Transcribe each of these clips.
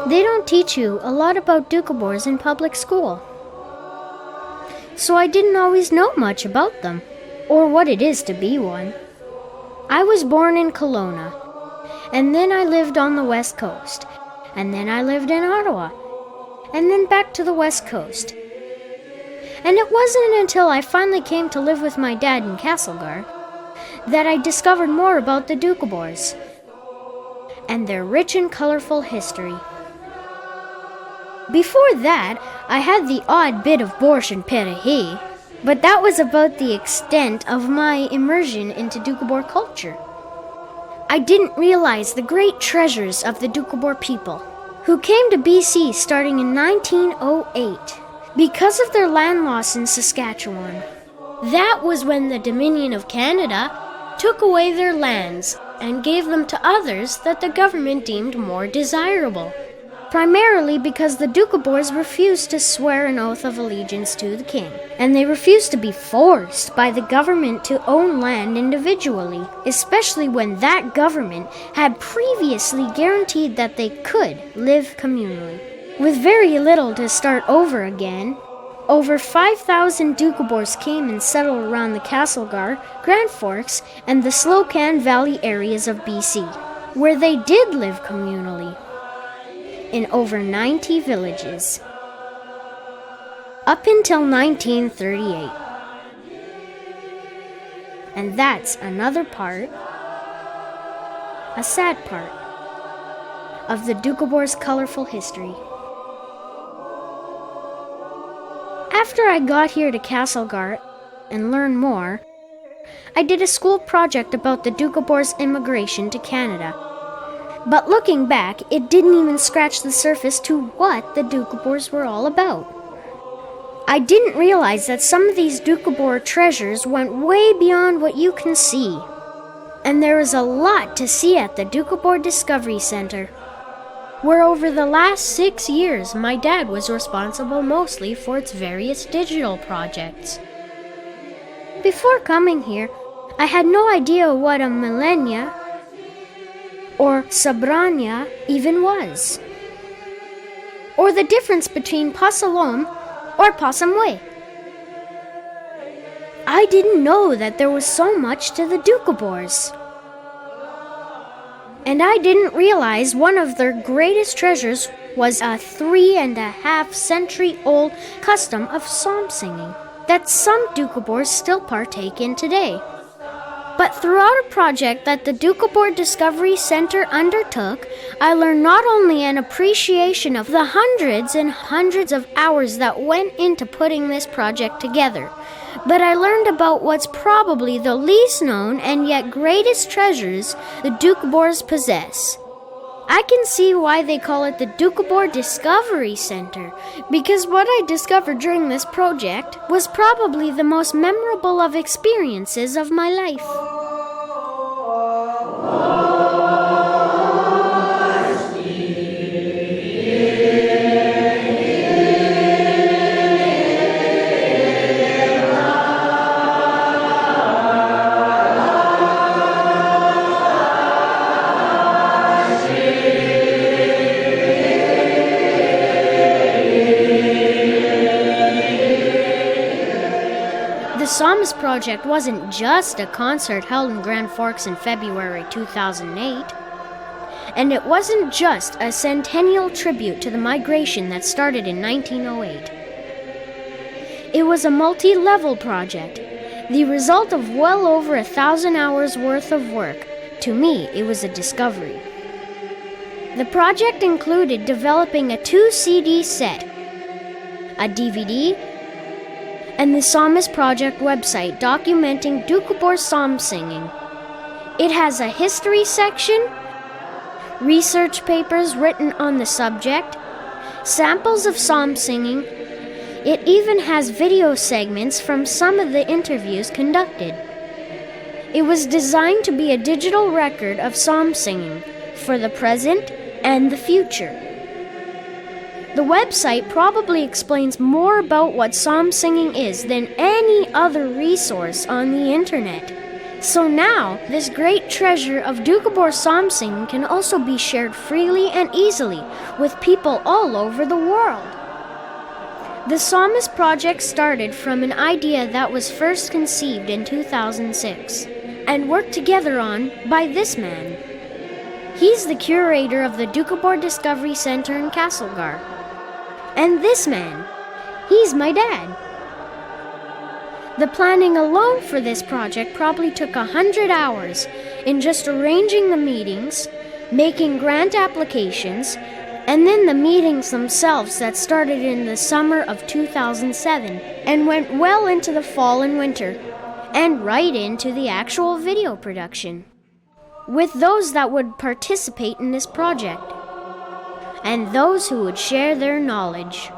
They don't teach you a lot about Doukhobors in public school. So I didn't always know much about them, or what it is to be one. I was born in Kelowna, and then I lived on the West Coast, and then I lived in Ottawa, and then back to the West Coast. And it wasn't until I finally came to live with my dad in Castlegar that I discovered more about the Doukhobors and their rich and colorful history. Before that, I had the odd bit of borscht and pirahi, but that was about the extent of my immersion into Doukhobor culture. I didn't realize the great treasures of the Doukhobor people, who came to BC starting in 1908 because of their land loss in Saskatchewan. That was when the Dominion of Canada took away their lands and gave them to others that the government deemed more desirable, primarily because the Doukhobors refused to swear an oath of allegiance to the king, and they refused to be forced by the government to own land individually, especially when that government had previously guaranteed that they could live communally. With very little to start over again, over 5,000 Doukhobors came and settled around the Castlegar, Grand Forks, and the Slocan Valley areas of BC, where they did live communally, in over 90 villages, up until 1938. And that's another part, a sad part, of the Doukhobors' colorful history. After I got here to Castlegar and learned more, I did a school project about the Doukhobors' immigration to Canada. But looking back, it didn't even scratch the surface to what the Doukhobors were all about. I didn't realize that some of these Doukhobor treasures went way beyond what you can see. And there is a lot to see at the Doukhobor Discovery Center, where over the last 6 years my dad was responsible mostly for its various digital projects. Before coming here, I had no idea what a millennia or Sabrania even was, or the difference between Pasalom or Pasamwe. I didn't know that there was so much to the Doukhobors. And I didn't realize one of their greatest treasures was a 3.5 century old custom of psalm singing that some Doukhobors still partake in today. But throughout a project that the Doukhobor Discovery Center undertook, I learned not only an appreciation of the hundreds and hundreds of hours that went into putting this project together, but I learned about what's probably the least known and yet greatest treasures the Doukhobors possess. I can see why they call it the Doukhobor Discovery Center, because what I discovered during this project was probably the most memorable of experiences of my life. The Psalmist Project wasn't just a concert held in Grand Forks in February 2008, and it wasn't just a centennial tribute to the migration that started in 1908. It was a multi-level project, the result of well over 1,000 hours worth of work. To me, it was a discovery. The project included developing a 2-CD set, a DVD, and the Psalmist Project website documenting Doukhobor psalm singing. It has a history section, research papers written on the subject, samples of psalm singing. It even has video segments from some of the interviews conducted. It was designed to be a digital record of psalm singing for the present and the future. The website probably explains more about what psalm singing is than any other resource on the internet. So now, this great treasure of Doukhobor psalm singing can also be shared freely and easily with people all over the world. The Psalmist Project started from an idea that was first conceived in 2006 and worked together on by this man. He's the curator of the Doukhobor Discovery Center in Castlegar. And this man, he's my dad. The planning alone for this project probably took 100 hours in just arranging the meetings, making grant applications, and then the meetings themselves that started in the summer of 2007 and went well into the fall and winter, and right into the actual video production, with those that would participate in this project, and those who would share their knowledge.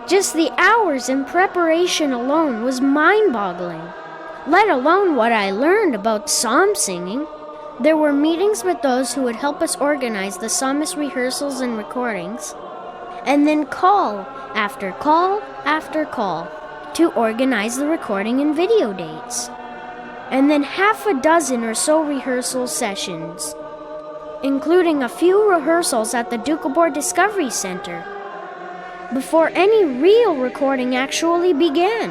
Just the hours in preparation alone was mind-boggling, let alone what I learned about psalm singing. There were meetings with those who would help us organize the psalmist rehearsals and recordings, and then call after call after call to organize the recording and video dates, and then half a dozen or so rehearsal sessions, including a few rehearsals at the Doukhobor Discovery Center, before any real recording actually began.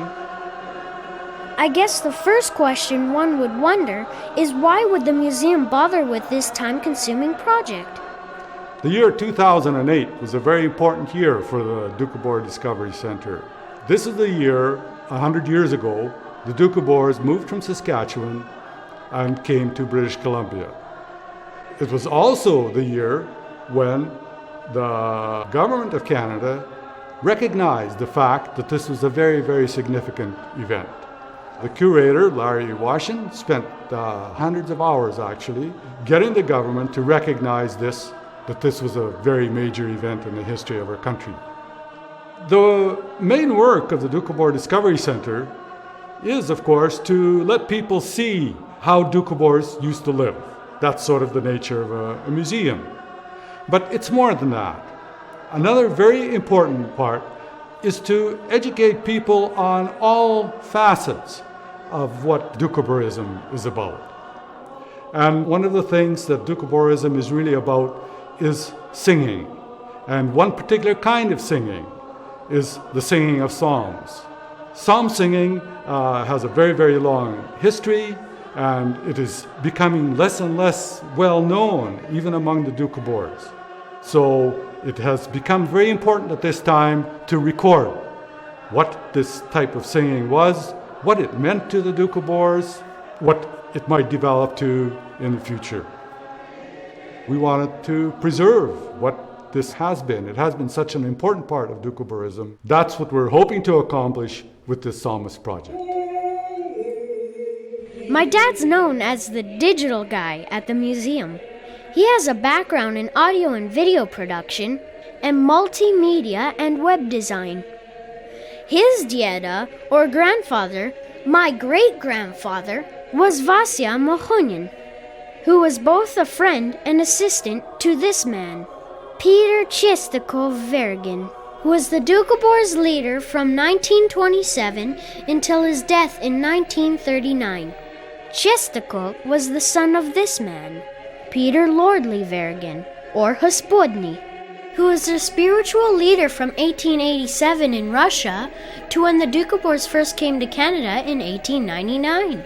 I guess the first question one would wonder is, why would the museum bother with this time-consuming project? The year 2008 was a very important year for the Doukhobor Discovery Center. This is the year, 100 years ago, the Doukhobors moved from Saskatchewan and came to British Columbia. It was also the year when the Government of Canada recognized the fact that this was a very, very significant event. The curator, Larry Washin, spent hundreds of hours actually getting the government to recognize that this was a very major event in the history of our country. The main work of the Doukhobor Discovery Center is, of course, to let people see how Doukhobors used to live. That's sort of the nature of a museum. But it's more than that. Another very important part is to educate people on all facets of what Doukhoborism is about. And one of the things that Doukhoborism is really about is singing. And one particular kind of singing is the singing of psalms. Psalm singing has a very, very long history, and it is becoming less and less well known, even among the Doukhobors. So it has become very important at this time to record what this type of singing was, what it meant to the Doukhobors, what it might develop to in the future. We wanted to preserve what this has been. It has been such an important part of Doukhoborism. That's what we're hoping to accomplish with this Psalmist Project. My dad's known as the digital guy at the museum. He has a background in audio and video production and multimedia and web design. His dieda, or grandfather, my great-grandfather, was Vasya Mohonin, who was both a friend and assistant to this man, Peter Chestakov-Vergin, who was the Doukhobor's leader from 1927 until his death in 1939. Chestakov was the son of this man, Peter Lordly-Vergin, or Hospodny, who was the spiritual leader from 1887 in Russia to when the Doukhobors first came to Canada in 1899.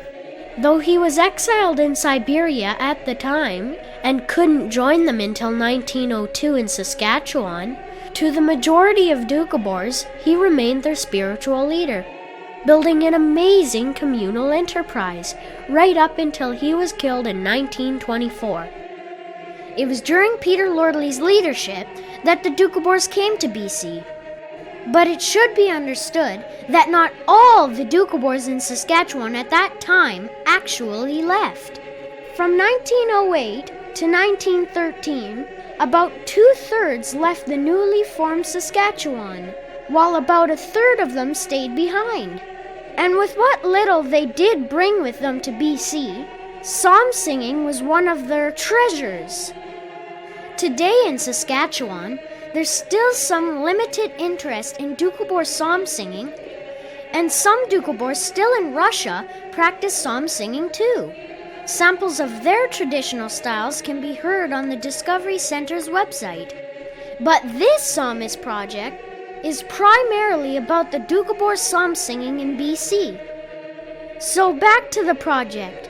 Though he was exiled in Siberia at the time and couldn't join them until 1902 in Saskatchewan, to the majority of Doukhobors, he remained their spiritual leader, building an amazing communal enterprise right up until he was killed in 1924. It was during Peter Lordly's leadership that the Doukhobors came to BC. But it should be understood that not all the Doukhobors in Saskatchewan at that time actually left. From 1908 to 1913, about 2/3 left the newly formed Saskatchewan, while about 1/3 of them stayed behind. And with what little they did bring with them to BC, psalm singing was one of their treasures. Today in Saskatchewan, there's still some limited interest in Doukhobor psalm singing, And some Doukhobors still in Russia practice psalm singing too. Samples of their traditional styles can be heard on the Discovery Center's website. But this Psalmist Project is primarily about the Doukhobor psalm singing in BC. So back to the project.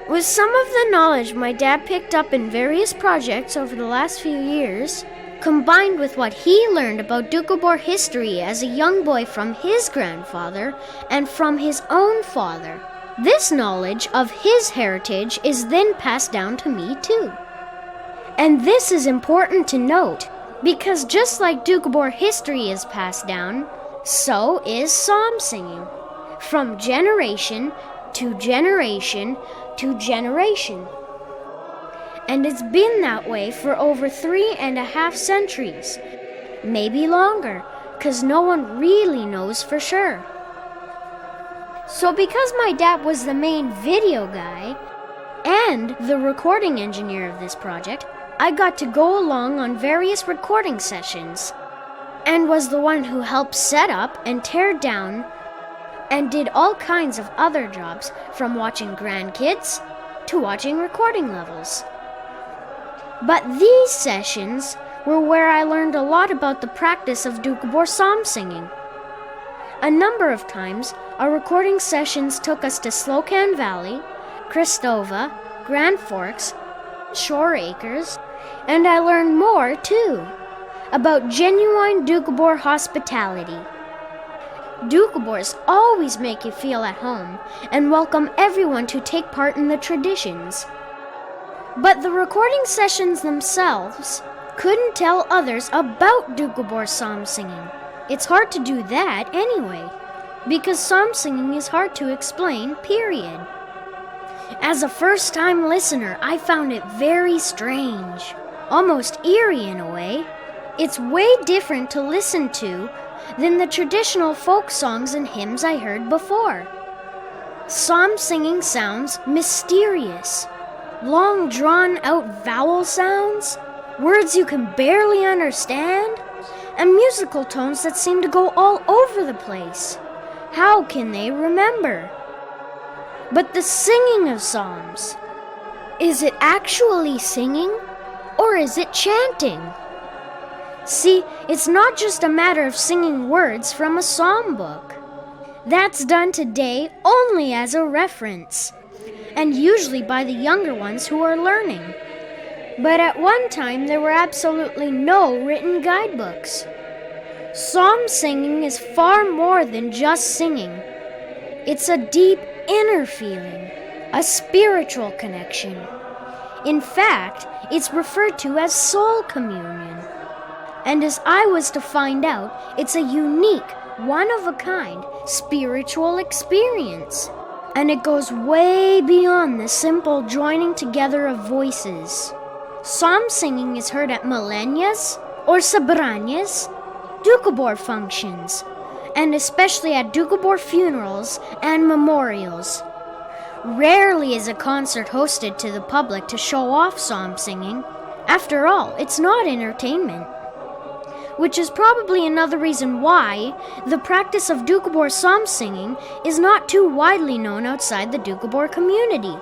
With some of the knowledge my dad picked up in various projects over the last few years, combined with what he learned about Doukhobor history as a young boy from his grandfather and from his own father, this knowledge of his heritage is then passed down to me too. And this is important to note, because just like Doukhobor history is passed down, so is psalm singing, from generation to generation to generation. And it's been that way for over 3.5 centuries, maybe longer, because no one really knows for sure. So because my dad was the main video guy and the recording engineer of this project, I got to go along on various recording sessions and was the one who helped set up and tear down and did all kinds of other jobs, from watching grandkids to watching recording levels. But these sessions were where I learned a lot about the practice of Doukhobor psalm singing. A number of times, our recording sessions took us to Slocan Valley, Cristova, Grand Forks, Shore Acres, and I learned more, too, about genuine Doukhobor hospitality. Doukhobors always make you feel at home and welcome everyone to take part in the traditions. But the recording sessions themselves couldn't tell others about Doukhobor psalm singing. It's hard to do that anyway, because psalm singing is hard to explain, period. As a first-time listener, I found it very strange, almost eerie in a way. It's way different to listen to than the traditional folk songs and hymns I heard before. Psalm singing sounds mysterious, long drawn-out vowel sounds, words you can barely understand, and musical tones that seem to go all over the place. How can they remember? But the singing of psalms, is it actually singing, or is it chanting? See, it's not just a matter of singing words from a psalm book. That's done today only as a reference, and usually by the younger ones who are learning. But at one time, there were absolutely no written guidebooks. Psalm singing is far more than just singing. It's a deep inner feeling, a spiritual connection. In fact, it's referred to as soul communion. And as I was to find out, it's a unique, one-of-a-kind spiritual experience. And it goes way beyond the simple joining together of voices. Psalm singing is heard at millennias or sabranias, Doukhobor functions, and especially at Doukhobor funerals and memorials. Rarely is a concert hosted to the public to show off psalm singing. After all, it's not entertainment. Which is probably another reason why the practice of Doukhobor psalm singing is not too widely known outside the Doukhobor community.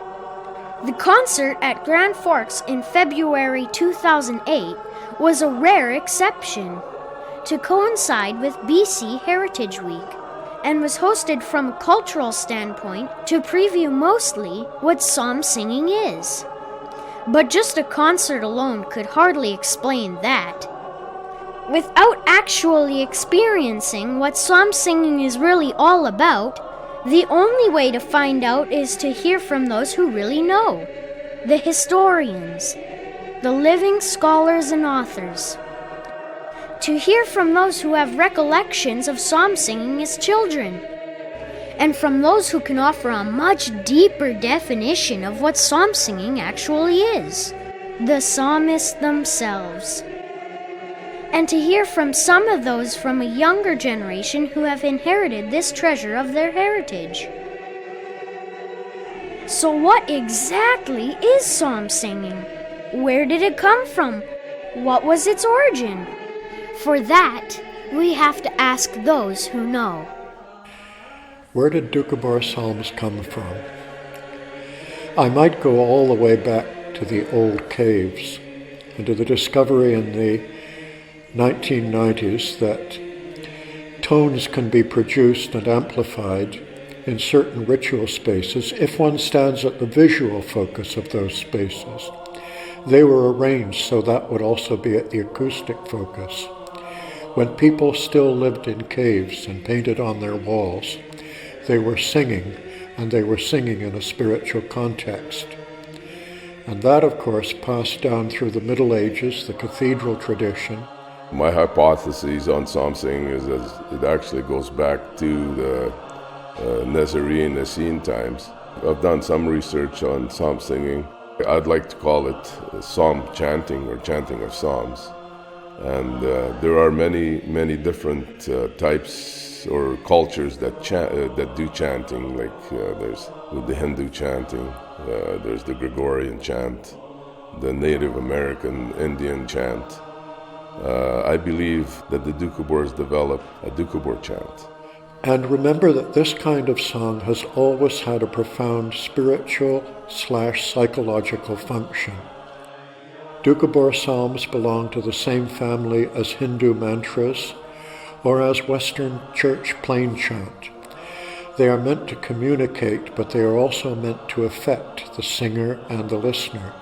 The concert at Grand Forks in February 2008 was a rare exception to coincide with BC Heritage Week, and was hosted from a cultural standpoint to preview mostly what psalm singing is. But just a concert alone could hardly explain that. Without actually experiencing what psalm singing is really all about, the only way to find out is to hear from those who really know, the historians, the living scholars and authors. To hear from those who have recollections of psalm singing as children, and from those who can offer a much deeper definition of what psalm singing actually is, the psalmists themselves. And to hear from some of those from a younger generation who have inherited this treasure of their heritage. So what exactly is psalm singing? Where did it come from? What was its origin? For that, we have to ask those who know. Where did Doukhobor psalms come from? I might go all the way back to the old caves and to the discovery in the 1990s that tones can be produced and amplified in certain ritual spaces if one stands at the visual focus of those spaces. They were arranged so that would also be at the acoustic focus. When people still lived in caves and painted on their walls, they were singing, and they were singing in a spiritual context. And that, of course, passed down through the Middle Ages, the cathedral tradition. My hypothesis on psalm singing is that it actually goes back to the Nazarene, Essene times. I've done some research on psalm singing. I'd like to call it psalm chanting or chanting of psalms. And there are many different types or cultures that do chanting, like there's the Hindu chanting, there's the Gregorian chant, the Native American Indian chant. I believe that the Doukhobors developed a Doukhobor chant. And remember that this kind of song has always had a profound spiritual/psychological function. Doukhobor psalms belong to the same family as Hindu mantras or as Western church plain chant. They are meant to communicate, but they are also meant to affect the singer and the listener.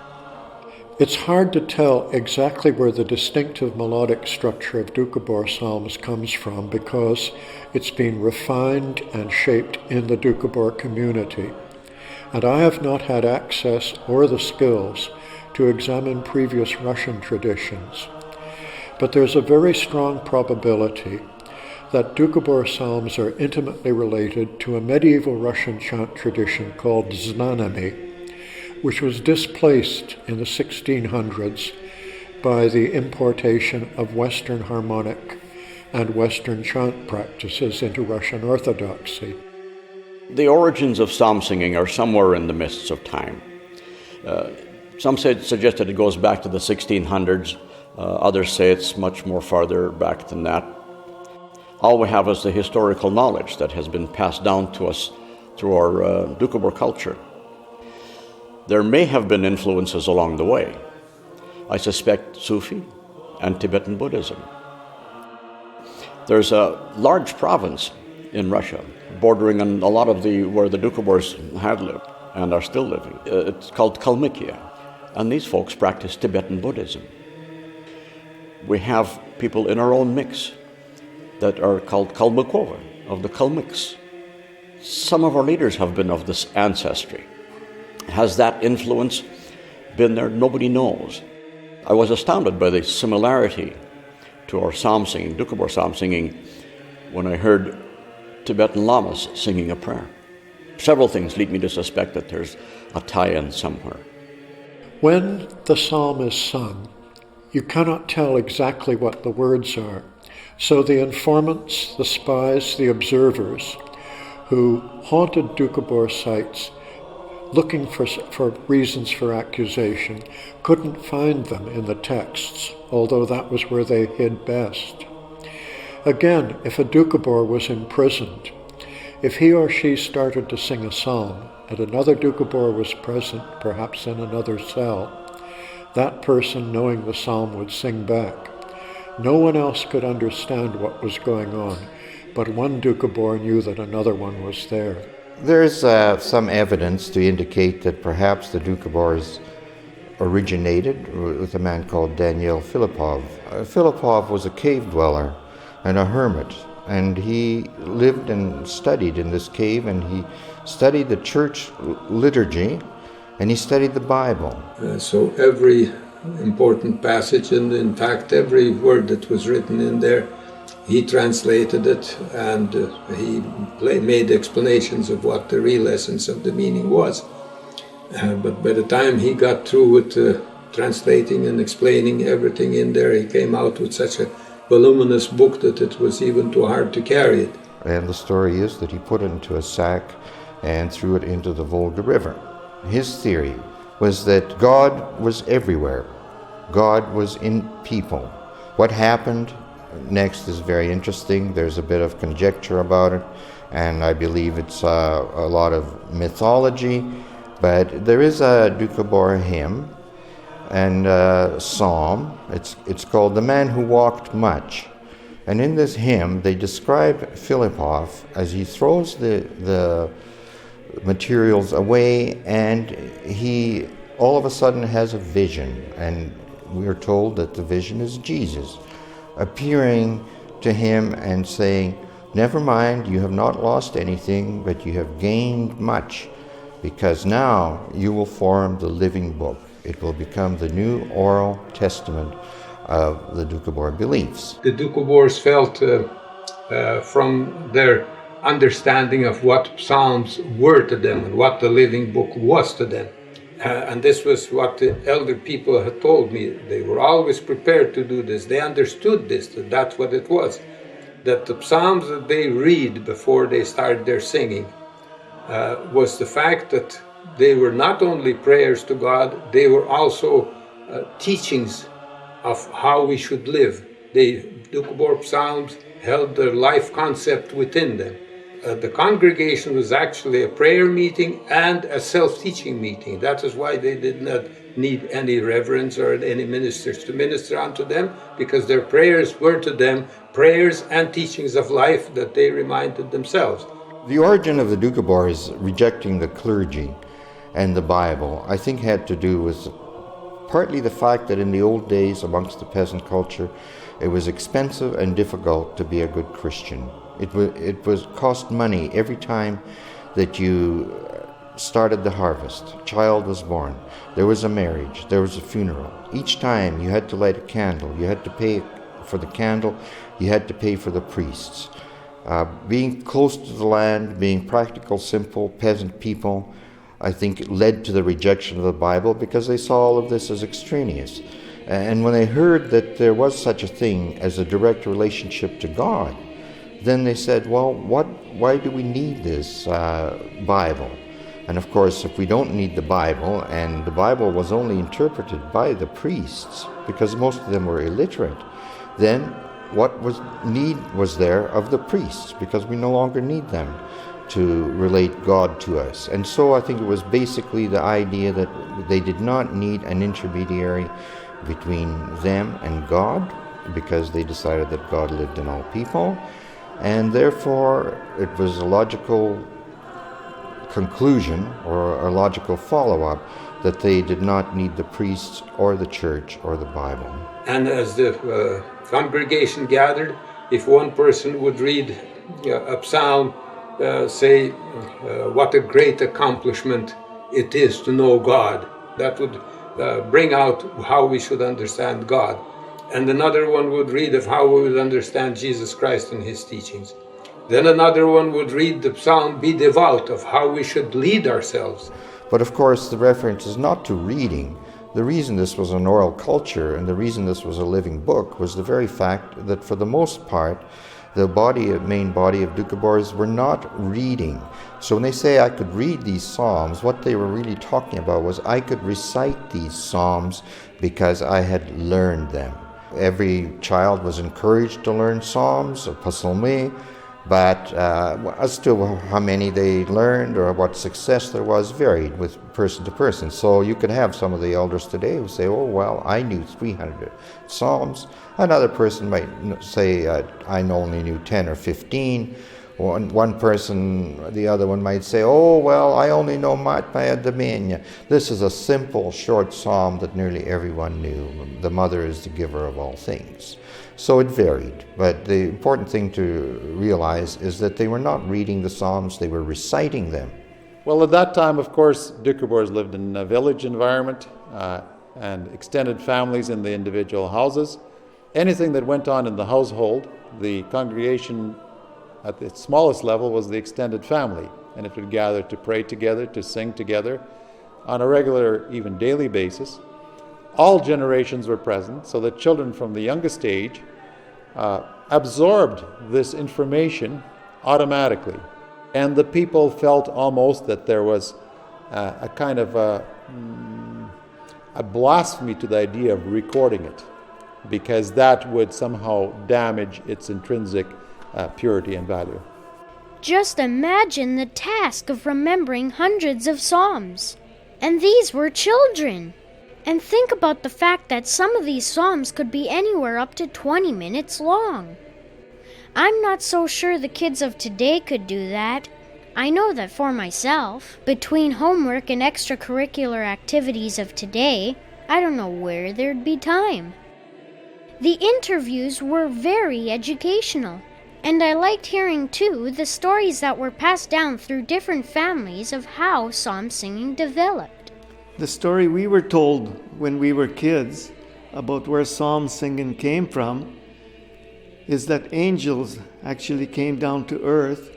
It's hard to tell exactly where the distinctive melodic structure of Doukhobor psalms comes from because it's been refined and shaped in the Doukhobor community. And I have not had access or the skills to examine previous Russian traditions. But there's a very strong probability that Doukhobor psalms are intimately related to a medieval Russian chant tradition called znameny, which was displaced in the 1600s by the importation of Western harmonic and Western chant practices into Russian Orthodoxy. The origins of psalm singing are somewhere in the mists of time. Some suggest that it goes back to the 1600s. Others say it's much more farther back than that. All we have is the historical knowledge that has been passed down to us through our Doukhobor culture. There may have been influences along the way. I suspect Sufi and Tibetan Buddhism. There's a large province in Russia bordering on a lot of where the Doukhobors had lived and are still living. It's called Kalmykia, and these folks practice Tibetan Buddhism. We have people in our own mix that are called Kalmykovo, of the Kalmyks. Some of our leaders have been of this ancestry. Has that influence been there? Nobody knows. I was astounded by the similarity to our psalm singing, Doukhobor psalm singing, when I heard Tibetan lamas singing a prayer. Several things lead me to suspect that there's a tie-in somewhere. When the psalm is sung, you cannot tell exactly what the words are. So the informants, the spies, the observers who haunted Doukhobor sites looking for reasons for accusation couldn't find them in the texts, although that was where they hid best. Again, if a Doukhobor was imprisoned, if he or she started to sing a psalm and another Doukhobor was present, perhaps in another cell, that person, knowing the psalm, would sing back. No one else could understand what was going on, but one Doukhobor knew that another one was there. There's some evidence to indicate that perhaps the Doukhobors originated with a man called Daniel Filipov. Filipov was a cave dweller and a hermit, and he lived and studied in this cave, and he studied the church liturgy, and he studied the Bible. So every important passage, and in fact every word that was written in there, he translated it, and he made explanations of what the real essence of the meaning was. But by the time he got through with translating and explaining everything in there, he came out with such a voluminous book that it was even too hard to carry it. And the story is that he put it into a sack and threw it into the Volga River. His theory was that God was everywhere. God was in people. What happened next is very interesting. There's a bit of conjecture about it. and I believe it's a lot of mythology, but there is a Doukhobor hymn and psalm. It's called "The Man Who Walked Much." And in this hymn, they describe Philippov as he throws the materials away, and he all of a sudden has a vision. And we are told that the vision is Jesus appearing to him and saying, "Never mind, you have not lost anything, but you have gained much, because now you will form the living book. It will become the new oral testament of the Doukhobor beliefs." The Doukhobors felt from their understanding of what Psalms were to them and what the living book was to them. And this was what the elder people had told me. They were always prepared to do this. They understood this, that that's what it was. That the Psalms that they read before they started their singing was the fact that they were not only prayers to God, they were also teachings of how we should live. The Doukhobor Psalms held the life concept within them. The congregation was actually a prayer meeting and a self-teaching meeting. That is why they did not need any reverends or any ministers to minister unto them, because their prayers were to them prayers and teachings of life that they reminded themselves. The origin of the Doukhobors rejecting the clergy and the Bible, I think, had to do with partly the fact that in the old days amongst the peasant culture, it was expensive and difficult to be a good Christian. It was cost money every time that you started the harvest. A child was born. There was a marriage. There was a funeral. Each time you had to light a candle. You had to pay for the candle. You had to pay for the priests. Being close to the land, being practical, simple, peasant people, I think led to the rejection of the Bible because they saw all of this as extraneous. And when they heard that there was such a thing as a direct relationship to God, then they said, well, why do we need this Bible? And of course, if we don't need the Bible, and the Bible was only interpreted by the priests, because most of them were illiterate, then what need was there of the priests? Because we no longer need them to relate God to us. And so I think it was basically the idea that they did not need an intermediary between them and God, because they decided that God lived in all people. And therefore, it was a logical conclusion or a logical follow-up that they did not need the priests or the church or the Bible. And as the congregation gathered, if one person would read a psalm, say what a great accomplishment it is to know God, that would bring out how we should understand God. And another one would read of how we would understand Jesus Christ and his teachings. Then another one would read the psalm, "Be devout," of how we should lead ourselves. But of course, the reference is not to reading. The reason this was an oral culture and the reason this was a living book was the very fact that for the most part, the main body of Doukhobors were not reading. So when they say I could read these psalms, what they were really talking about was I could recite these psalms because I had learned them. Every child was encouraged to learn psalms, psalmi, but as to how many they learned or what success there was varied with person to person. So you could have some of the elders today who say, oh, well, I knew 300 psalms. Another person might say, I only knew 10 or 15. One person, the other one might say, oh, well, I only know Matmaya Damenya. This is a simple, short psalm that nearly everyone knew. The mother is the giver of all things. So it varied. But the important thing to realize is that they were not reading the psalms, they were reciting them. Well, at that time, of course, Doukhobors lived in a village environment and extended families in the individual houses. Anything that went on in the household, the congregation at its smallest level was the extended family, and it would gather to pray together, to sing together on a regular, even daily basis. All generations were present, so that children from the youngest age absorbed this information automatically. And the people felt almost that there was a kind of a blasphemy to the idea of recording it, because that would somehow damage its intrinsic purity and value. Just imagine the task of remembering hundreds of psalms. And these were children. And think about the fact that some of these psalms could be anywhere up to 20 minutes long. I'm not so sure the kids of today could do that. I know that for myself. Between homework and extracurricular activities of today, I don't know where there'd be time. The interviews were very educational, and I liked hearing, too, the stories that were passed down through different families of how psalm singing developed. The story we were told when we were kids about where psalm singing came from is that angels actually came down to earth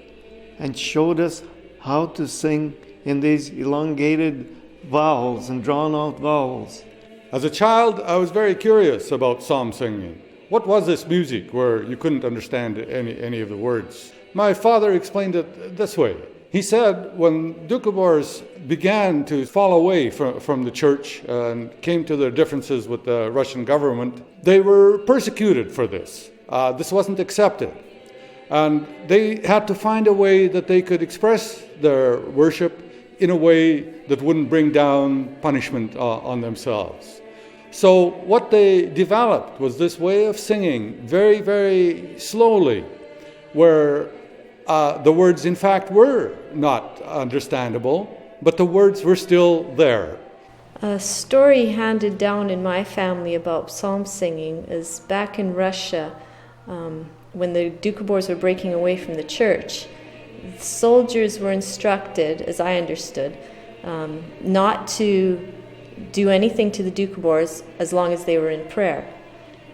and showed us how to sing in these elongated vowels and drawn-out vowels. As a child, I was very curious about psalm singing. What was this music where you couldn't understand any of the words? My father explained it this way. He said when Doukhobors began to fall away from the church and came to their differences with the Russian government, they were persecuted for this. This wasn't accepted. And they had to find a way that they could express their worship in a way that wouldn't bring down punishment on themselves. So what they developed was this way of singing very, very slowly, where the words, in fact, were not understandable, but the words were still there. A story handed down in my family about psalm singing is back in Russia, when the Doukhobors were breaking away from the church. Soldiers were instructed, as I understood, not to do anything to the Doukhobors as long as they were in prayer.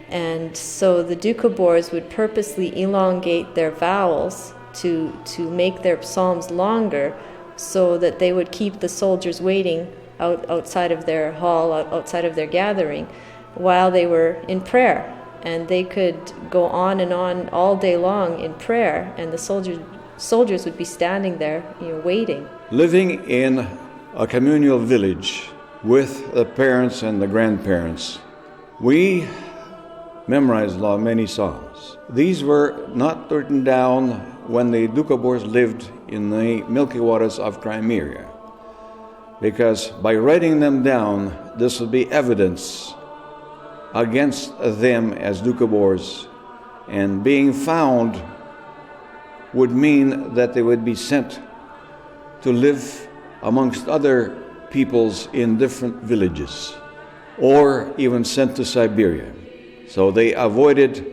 And so the Doukhobors would purposely elongate their vowels to make their psalms longer so that they would keep the soldiers waiting outside of their hall, outside of their gathering, while they were in prayer. And they could go on and on all day long in prayer, and the soldiers would be standing there, waiting. Living in a communal village with the parents and the grandparents, we memorized many psalms. These were not written down when the Doukhobors lived in the milky waters of Crimea, because by writing them down, this would be evidence against them as Doukhobors, and being found would mean that they would be sent to live amongst other peoples in different villages, or even sent to Siberia. So they avoided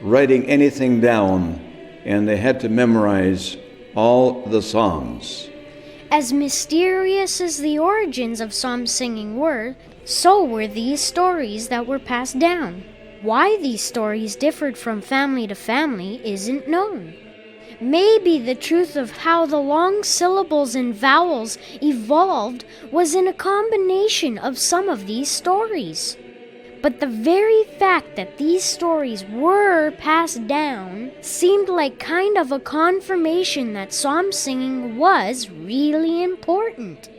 writing anything down, and they had to memorize all the psalms. As mysterious as the origins of psalm singing were, so were these stories that were passed down. Why these stories differed from family to family isn't known. Maybe the truth of how the long syllables and vowels evolved was in a combination of some of these stories. But the very fact that these stories were passed down seemed like kind of a confirmation that psalm singing was really important.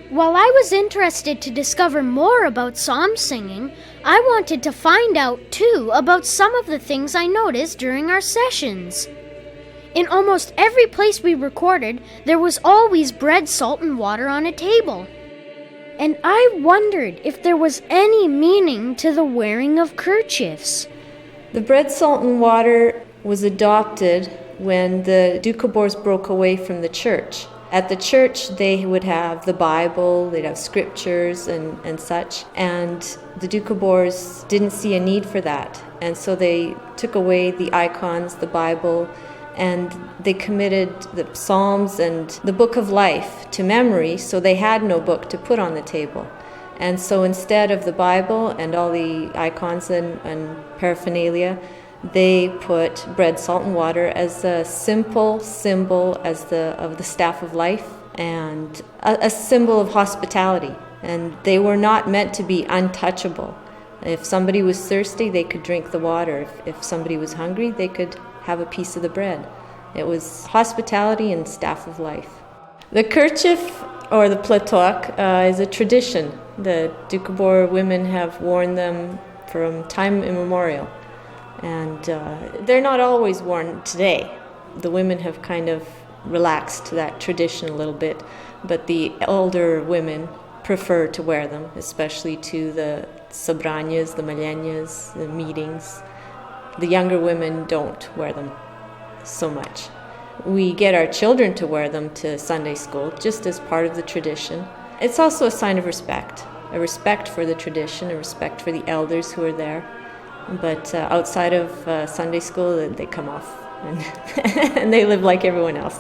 While I was interested to discover more about psalm singing, I wanted to find out too about some of the things I noticed during our sessions. In almost every place we recorded, there was always bread, salt, and water on a table. And I wondered if there was any meaning to the wearing of kerchiefs. The bread, salt, and water was adopted when the Doukhobors broke away from the church. At the church, they would have the Bible, they'd have scriptures and such, and the Doukhobors didn't see a need for that. And so they took away the icons, the Bible, and they committed the Psalms and the Book of Life to memory, so they had no book to put on the table. And so instead of the Bible and all the icons and paraphernalia, they put bread, salt, and water as a simple symbol of the staff of life and a symbol of hospitality. And they were not meant to be untouchable. If somebody was thirsty, they could drink the water. If somebody was hungry, they could have a piece of the bread. It was hospitality and staff of life. The kerchief, or the platok, is a tradition. The Doukhobor women have worn them from time immemorial. And they're not always worn today. The women have kind of relaxed that tradition a little bit, but the older women prefer to wear them, especially to the sobranias, the milenias, the meetings. The younger women don't wear them so much. We get our children to wear them to Sunday school, just as part of the tradition. It's also a sign of respect, a respect for the tradition, a respect for the elders who are there. But outside of Sunday school, they come off and, and they live like everyone else.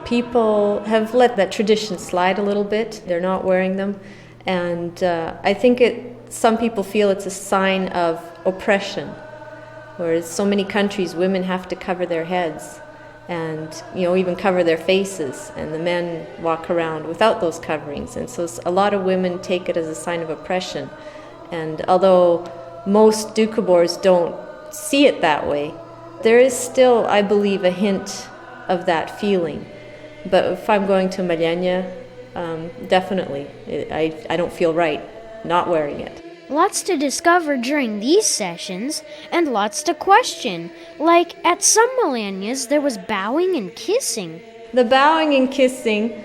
People have let that tradition slide a little bit. They're not wearing them. And I think some people feel it's a sign of oppression, whereas so many countries, women have to cover their heads and even cover their faces, and the men walk around without those coverings. And so a lot of women take it as a sign of oppression. And although most Doukhobors don't see it that way, there is still, I believe, a hint of that feeling. But if I'm going to Malenya, definitely, I don't feel right not wearing it. Lots to discover during these sessions, and lots to question. Like, at some millennias, there was bowing and kissing. The bowing and kissing,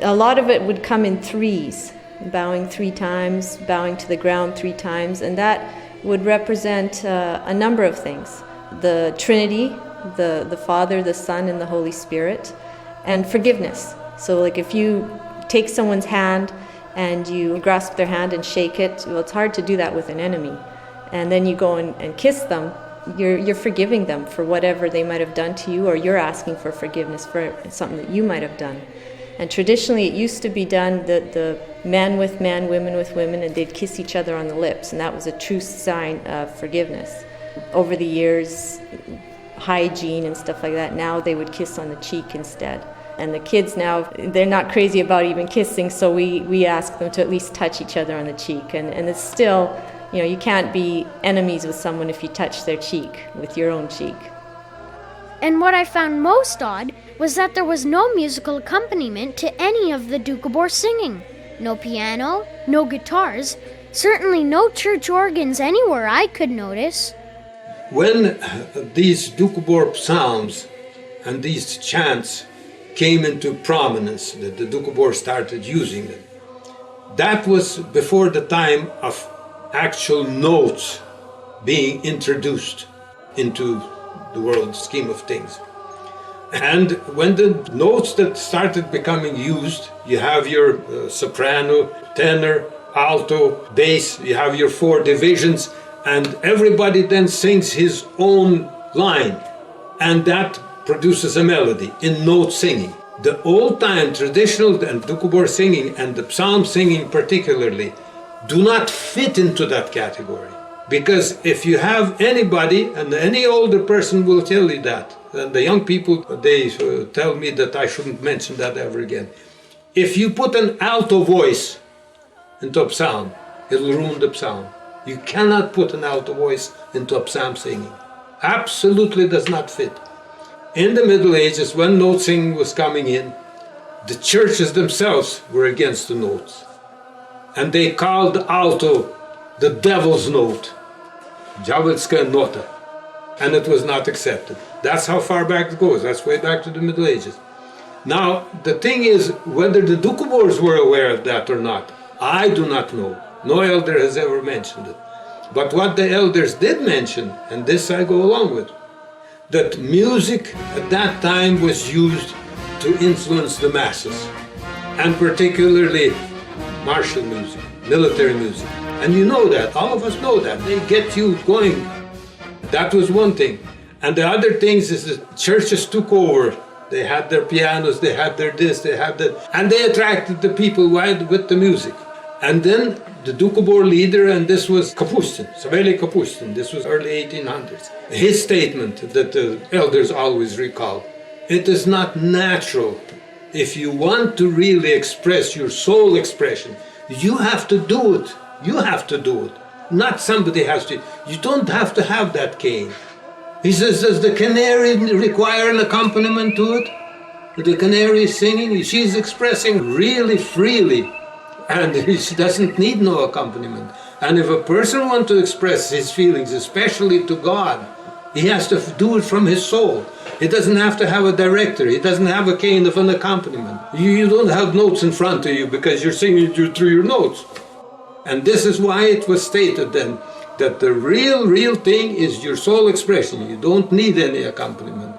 a lot of it would come in threes. Bowing 3 times, bowing to the ground 3 times, and that would represent a number of things. The Trinity, the Father, the Son, and the Holy Spirit, and forgiveness. So like if you take someone's hand and you grasp their hand and shake it, well, it's hard to do that with an enemy. And then you go and kiss them, you're forgiving them for whatever they might have done to you, or you're asking for forgiveness for something that you might have done. And traditionally, it used to be done that the man with man, women with women, and they'd kiss each other on the lips, and that was a true sign of forgiveness. Over the years, hygiene and stuff like that, now they would kiss on the cheek instead. And the kids now, they're not crazy about even kissing, so we ask them to at least touch each other on the cheek. And it's still, you can't be enemies with someone if you touch their cheek with your own cheek. And what I found most odd was that there was no musical accompaniment to any of the Doukhobor singing. No piano, no guitars, certainly no church organs anywhere I could notice. When these Doukhobor psalms and these chants came into prominence, that the Doukhobor started using them, that was before the time of actual notes being introduced into the world scheme of things. And when the notes that started becoming used, you have your soprano, tenor, alto, bass, you have your 4 divisions, and everybody then sings his own line, and that produces a melody in note singing. The old-time traditional and Doukhobor singing, and the psalm singing particularly, do not fit into that category. Because if you have anybody, and any older person will tell you that, and the young people, they tell me that I shouldn't mention that ever again. If you put an alto voice into a psalm, it'll ruin the psalm. You cannot put an alto voice into a psalm singing. Absolutely does not fit. In the Middle Ages, when note singing was coming in, the churches themselves were against the notes. And they called the alto the devil's note, Djavelska nota, and it was not accepted. That's how far back it goes. That's way back to the Middle Ages. Now, the thing is, whether the Doukhobors were aware of that or not, I do not know. No elder has ever mentioned it. But what the elders did mention, and this I go along with, that music at that time was used to influence the masses, and particularly martial music, military music. And you know that, all of us know that. They get you going. That was one thing. And the other things is that churches took over. They had their pianos, they had their this, they had that. And they attracted the people with the music. And then the Doukhobor leader, and this was Kapustin, Saveli Kapustin, this was early 1800s. His statement that the elders always recall, it is not natural. If you want to really express your soul expression, you have to do it. You have to do it. Not somebody has to. You don't have to have that cane. He says, does the canary require an accompaniment to it? The canary is singing, she's expressing really freely, and she doesn't need no accompaniment. And if a person wants to express his feelings, especially to God, he has to do it from his soul. It doesn't have to have a director. It doesn't have a kind of an accompaniment. You don't have notes in front of you because you're singing through your notes. And this is why it was stated then that the real thing is your soul expression. You don't need any accompaniment.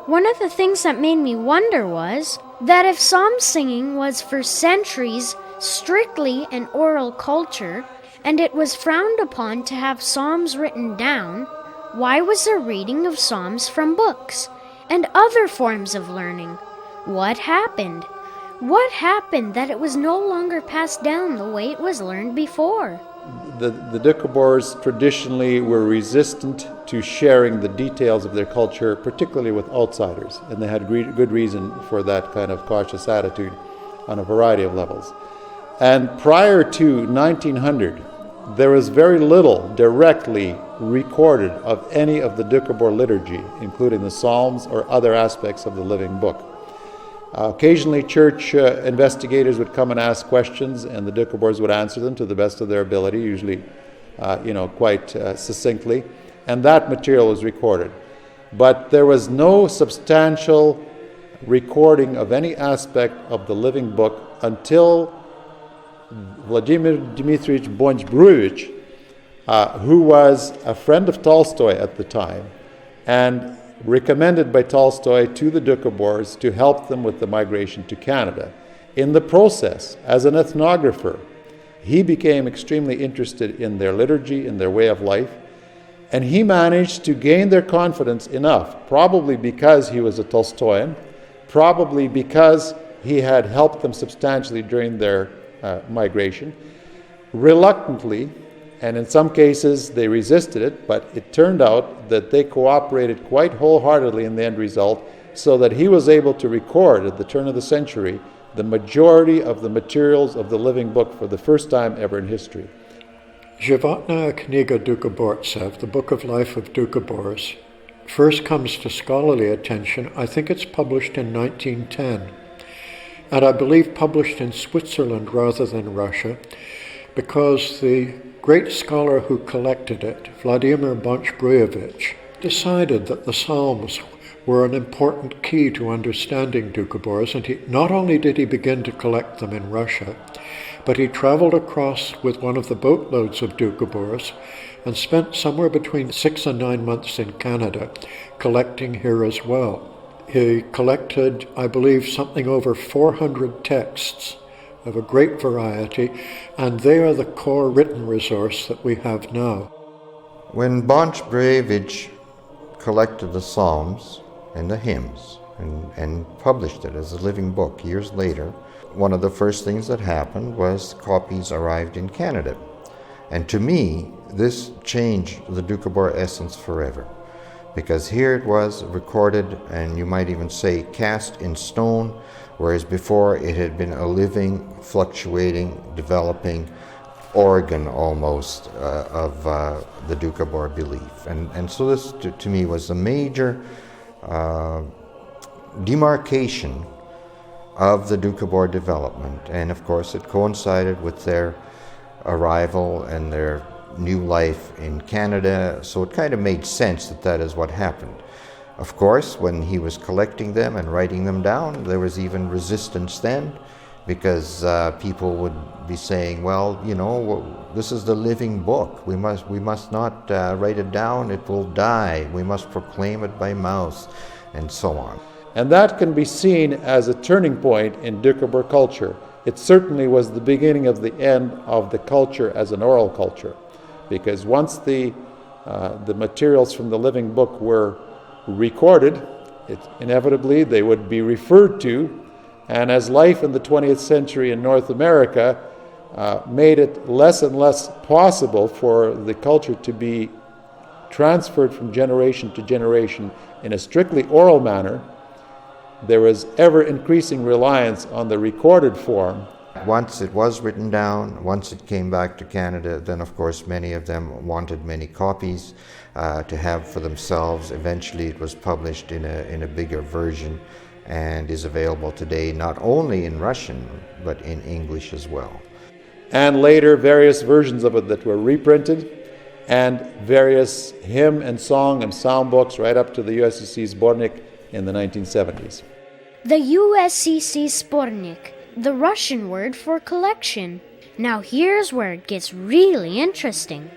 One of the things that made me wonder was that if psalm singing was for centuries strictly an oral culture, and it was frowned upon to have psalms written down, why was there reading of psalms from books and other forms of learning? What happened? What happened that it was no longer passed down the way it was learned before? The Doukhobors traditionally were resistant to sharing the details of their culture, particularly with outsiders, and they had good reason for that kind of cautious attitude on a variety of levels. And prior to 1900, there was very little directly recorded of any of the Doukhobor liturgy, including the Psalms or other aspects of the living book. Occasionally, church investigators would come and ask questions, and the Doukhobors would answer them to the best of their ability, usually, quite succinctly, and that material was recorded. But there was no substantial recording of any aspect of the living book until Vladimir Dmitrievich Bonch-Bruyevich, who was a friend of Tolstoy at the time, and recommended by Tolstoy to the Doukhobors to help them with the migration to Canada. In the process, as an ethnographer, he became extremely interested in their liturgy, in their way of life, and he managed to gain their confidence enough, probably because he was a Tolstoyan, probably because he had helped them substantially during their migration, reluctantly, and in some cases they resisted it, but it turned out that they cooperated quite wholeheartedly in the end result, so that he was able to record at the turn of the century the majority of the materials of the living book for the first time ever in history. Żywotna Kniga Doukobortsev, the Book of Life of Doukhobors, first comes to scholarly attention. I think it's published in 1910, and I believe published in Switzerland rather than Russia, because the great scholar who collected it, Vladimir Bonch-Bruyevich, decided that the Psalms were an important key to understanding Doukhobors, and not only did he begin to collect them in Russia, but he traveled across with one of the boatloads of Doukhobors and spent somewhere between 6 and 9 months in Canada collecting here as well. He collected, I believe, something over 400 texts of a great variety, and they are the core written resource that we have now. When Bonch-Bruyevich collected the Psalms and the hymns and published it as a living book years later, one of the first things that happened was copies arrived in Canada. And to me, this changed the Doukhobor essence forever, because here it was recorded, and you might even say cast in stone, whereas before it had been a living, fluctuating, developing organ almost of the Doukhobor belief. And so this, to me, was a major demarcation of the Doukhobor development. And of course it coincided with their arrival and their new life in Canada, so it kind of made sense that that is what happened. Of course, when he was collecting them and writing them down, there was even resistance then, because people would be saying, well, this is the living book. We must not write it down, it will die. We must proclaim it by mouth, and so on. And that can be seen as a turning point in Doukhobor culture. It certainly was the beginning of the end of the culture as an oral culture, because once the materials from the living book were recorded, inevitably they would be referred to, and as life in the 20th century in North America made it less and less possible for the culture to be transferred from generation to generation in a strictly oral manner, there was ever increasing reliance on the recorded form. Once it was written down, once it came back to Canada, then of course many of them wanted many copies to have for themselves. Eventually it was published in a bigger version and is available today not only in Russian but in English as well. And later various versions of it that were reprinted and various hymn and song and psalm books right up to the USCC Sbornik in the 1970s. The USCC Sbornik, the Russian word for collection. Now here's where it gets really interesting.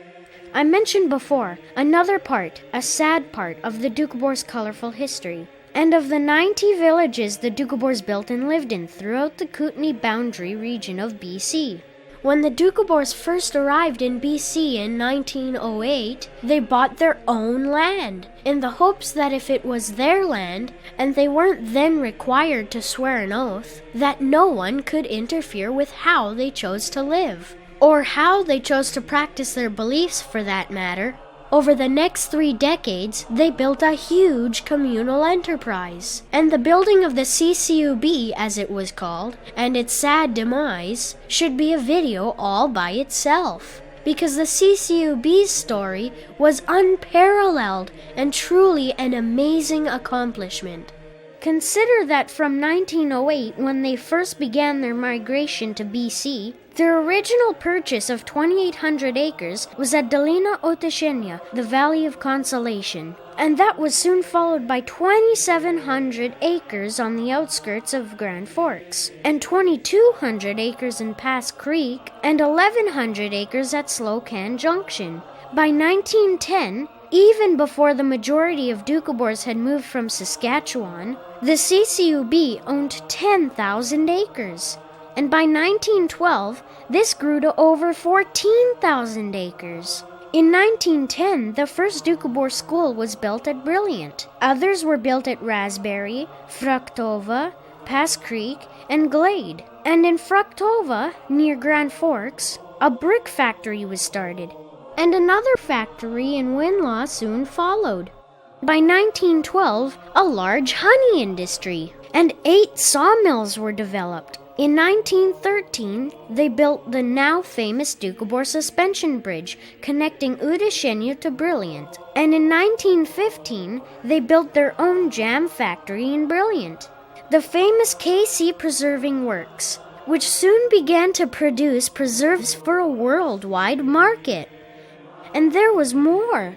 I mentioned before another part, a sad part, of the Doukhobors' colorful history, and of the 90 villages the Doukhobors built and lived in throughout the Kootenay boundary region of BC. When the Doukhobors first arrived in BC in 1908, they bought their own land, in the hopes that if it was their land, and they weren't then required to swear an oath, that no one could interfere with how they chose to live, or how they chose to practice their beliefs for that matter. Over the next 3 decades, they built a huge communal enterprise, and the building of the CCUB, as it was called, and its sad demise, should be a video all by itself, because the CCUB's story was unparalleled and truly an amazing accomplishment. Consider that from 1908, when they first began their migration to BC, their original purchase of 2,800 acres was at Dolina Otashenya, the Valley of Consolation, and that was soon followed by 2,700 acres on the outskirts of Grand Forks, and 2,200 acres in Pass Creek, and 1,100 acres at Slocan Junction. By 1910, even before the majority of Doukhobors had moved from Saskatchewan, the CCUB owned 10,000 acres. And by 1912, this grew to over 14,000 acres. In 1910, the first Doukhobor school was built at Brilliant. Others were built at Raspberry, Fructova, Pass Creek, and Glade. And in Fructova, near Grand Forks, a brick factory was started. And another factory in Winlaw soon followed. By 1912, a large honey industry and 8 sawmills were developed. In 1913, they built the now famous Doukhobor suspension bridge connecting Udashenu to Brilliant. And in 1915, they built their own jam factory in Brilliant, the famous KC Preserving Works, which soon began to produce preserves for a worldwide market. And there was more.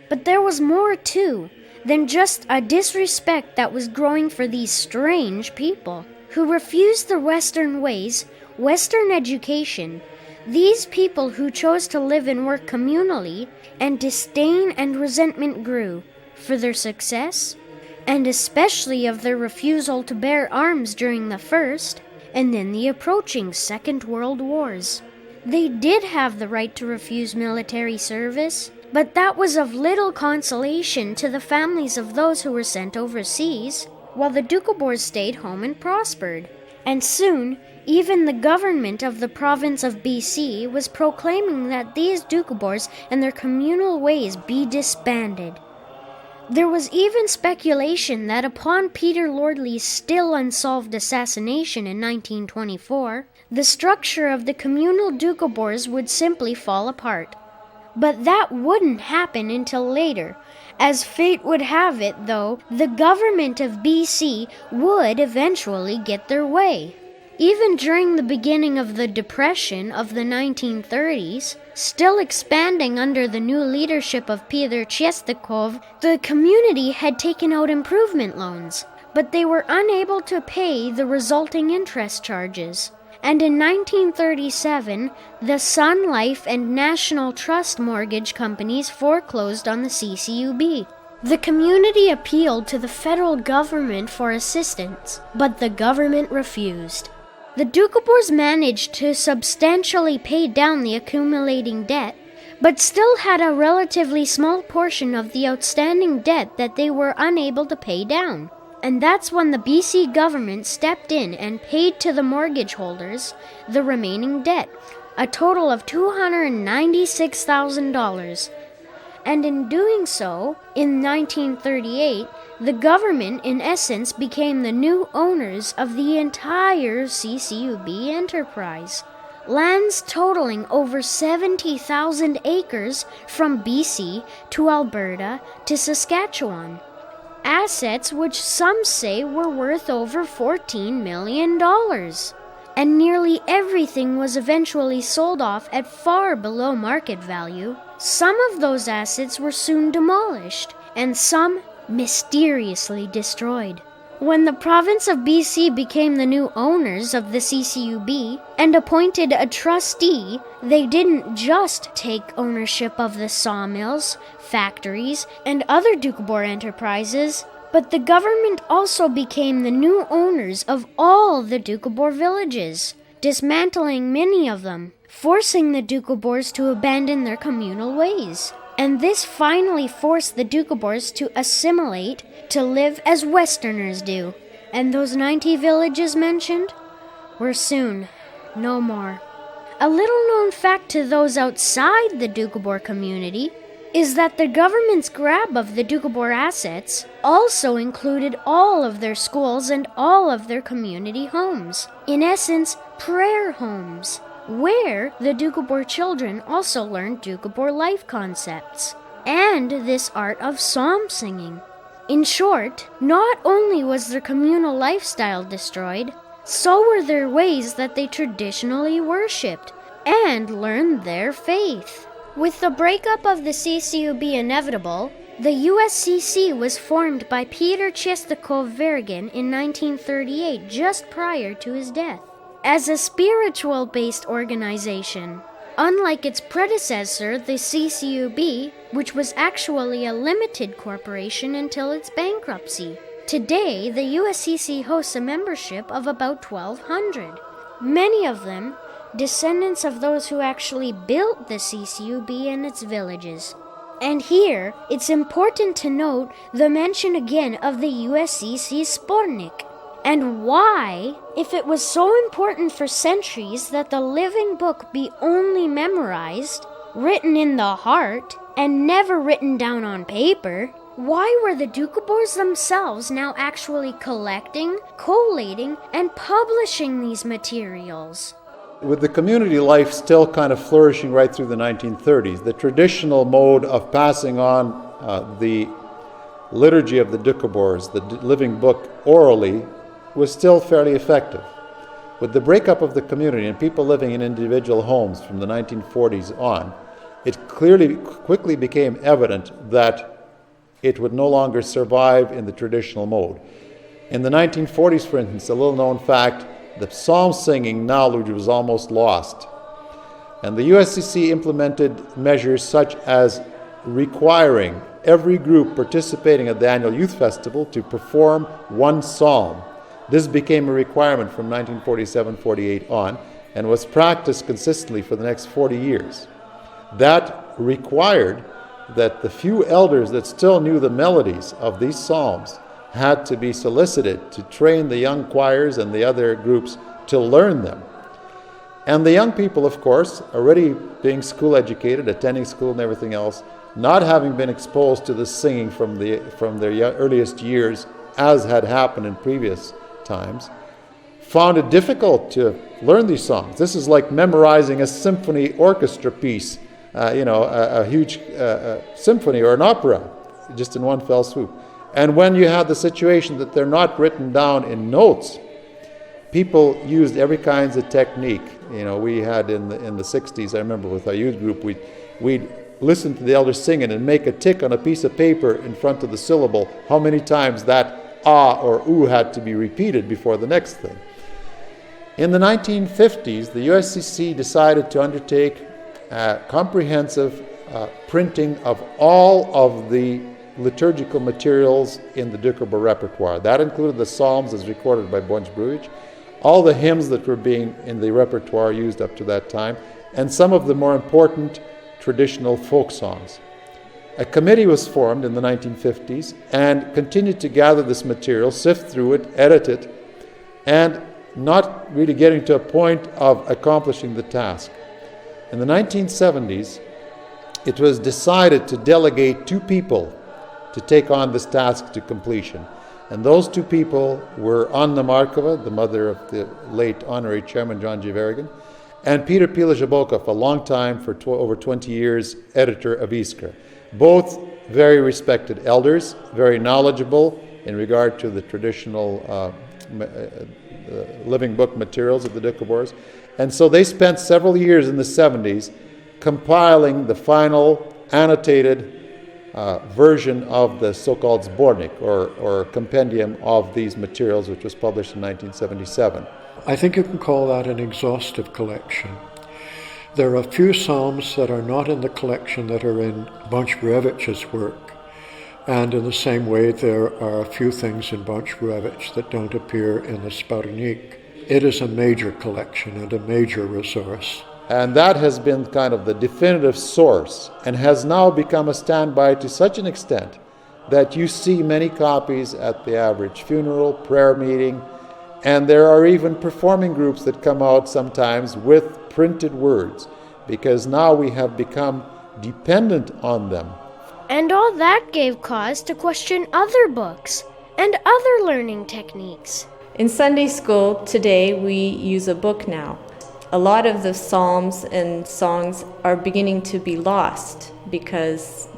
But there was more, too, than just a disrespect that was growing for these strange people who refused the Western ways, Western education, these people who chose to live and work communally, and disdain and resentment grew for their success, and especially of their refusal to bear arms during the First and then the approaching Second World Wars. They did have the right to refuse military service, but that was of little consolation to the families of those who were sent overseas, while the Doukhobors stayed home and prospered. And soon, even the government of the province of BC was proclaiming that these Doukhobors and their communal ways be disbanded. There was even speculation that upon Peter Lordley's still unsolved assassination in 1924, the structure of the communal Doukhobors would simply fall apart. But that wouldn't happen until later. As fate would have it, though, the government of BC would eventually get their way. Even during the beginning of the Depression of the 1930s, still expanding under the new leadership of Peter Chestakov, the community had taken out improvement loans, but they were unable to pay the resulting interest charges. And in 1937, the Sun Life and National Trust mortgage companies foreclosed on the CCUB. The community appealed to the federal government for assistance, but the government refused. The Doukhobors managed to substantially pay down the accumulating debt, but still had a relatively small portion of the outstanding debt that they were unable to pay down. And that's when the BC government stepped in and paid to the mortgage holders the remaining debt, a total of $296,000. And in doing so, in 1938, the government in essence became the new owners of the entire CCUB enterprise. Lands totaling over 70,000 acres from BC to Alberta to Saskatchewan. Assets which some say were worth over $14 million. And nearly everything was eventually sold off at far below market value, Some of those assets were soon demolished, and some mysteriously destroyed. When the province of BC became the new owners of the CCUB and appointed a trustee, they didn't just take ownership of the sawmills, factories, and other Doukhobor enterprises, but the government also became the new owners of all the Doukhobor villages, dismantling many of them, forcing the Doukhobors to abandon their communal ways. And this finally forced the Doukhobors to assimilate, to live as Westerners do. And those 90 villages mentioned were soon no more. A little known fact to those outside the Doukhobor community is that the government's grab of the Doukhobor assets also included all of their schools and all of their community homes. In essence, prayer homes, where the Doukhobor children also learned Doukhobor life concepts and this art of psalm singing. In short, not only was their communal lifestyle destroyed, so were their ways that they traditionally worshipped and learned their faith. With the breakup of the CCUB inevitable, the USCC was formed by Peter Chestakov-Vergin in 1938, just prior to his death, as a spiritual-based organization. Unlike its predecessor, the CCUB, which was actually a limited corporation until its bankruptcy. Today, the USCC hosts a membership of about 1,200, many of them descendants of those who actually built the CCUB and its villages. And here, it's important to note the mention again of the USCC Spornik. And why, if it was so important for centuries that the living book be only memorized, written in the heart, and never written down on paper, why were the Doukhobors themselves now actually collecting, collating, and publishing these materials? With the community life still kind of flourishing right through the 1930s, the traditional mode of passing on the liturgy of the Doukhobors, the living book orally, was still fairly effective. With the breakup of the community and people living in individual homes from the 1940s on, it quickly became evident that it would no longer survive in the traditional mode. In the 1940s, for instance, a little known fact, the psalm singing knowledge was almost lost. And the USCC implemented measures such as requiring every group participating at the annual youth festival to perform one psalm. This became a requirement from 1947-48 on and was practiced consistently for the next 40 years. That required that the few elders that still knew the melodies of these psalms had to be solicited to train the young choirs and the other groups to learn them. And the young people, of course, already being school educated, attending school and everything else, not having been exposed to the singing from their earliest years, as had happened in previous times, found it difficult to learn these songs. This is like memorizing a symphony orchestra piece, a huge symphony or an opera, just in one fell swoop. And when you have the situation that they're not written down in notes, people used every kinds of technique. We had in the 60s, I remember with our youth group, we'd listen to the elders singing and make a tick on a piece of paper in front of the syllable, how many times that ah or oo had to be repeated before the next thing. In the 1950s, the USCC decided to undertake comprehensive printing of all of the liturgical materials in the Doukhobor repertoire. That included the psalms as recorded by Bądź Bruich, all the hymns that were being in the repertoire used up to that time, and some of the more important traditional folk songs. A committee was formed in the 1950s and continued to gather this material, sift through it, edit it, and not really getting to a point of accomplishing the task. In the 1970s, it was decided to delegate 2 people to take on this task to completion. And those 2 people were Anna Markova, the mother of the late honorary chairman John J. Verrigan, and Peter Pilazhabokov, a long time, for over 20 years, editor of Iskra. Both very respected elders, very knowledgeable in regard to the traditional living book materials of the Doukhobors. And so they spent several years in the 70s compiling the final annotated version of the so-called Zbornik, or compendium of these materials, which was published in 1977. I think you can call that an exhaustive collection. There are a few psalms that are not in the collection that are in Bądź-Brujewicz's work, and in the same way there are a few things in Bądź-Brujewicz that don't appear in the Zbornik. It is a major collection and a major resource. And that has been kind of the definitive source, and has now become a standby to such an extent that you see many copies at the average funeral, prayer meeting, and there are even performing groups that come out sometimes with printed words, because now we have become dependent on them. And all that gave cause to question other books and other learning techniques. In Sunday school today, we use a book now. A lot of the psalms and songs are beginning to be lost because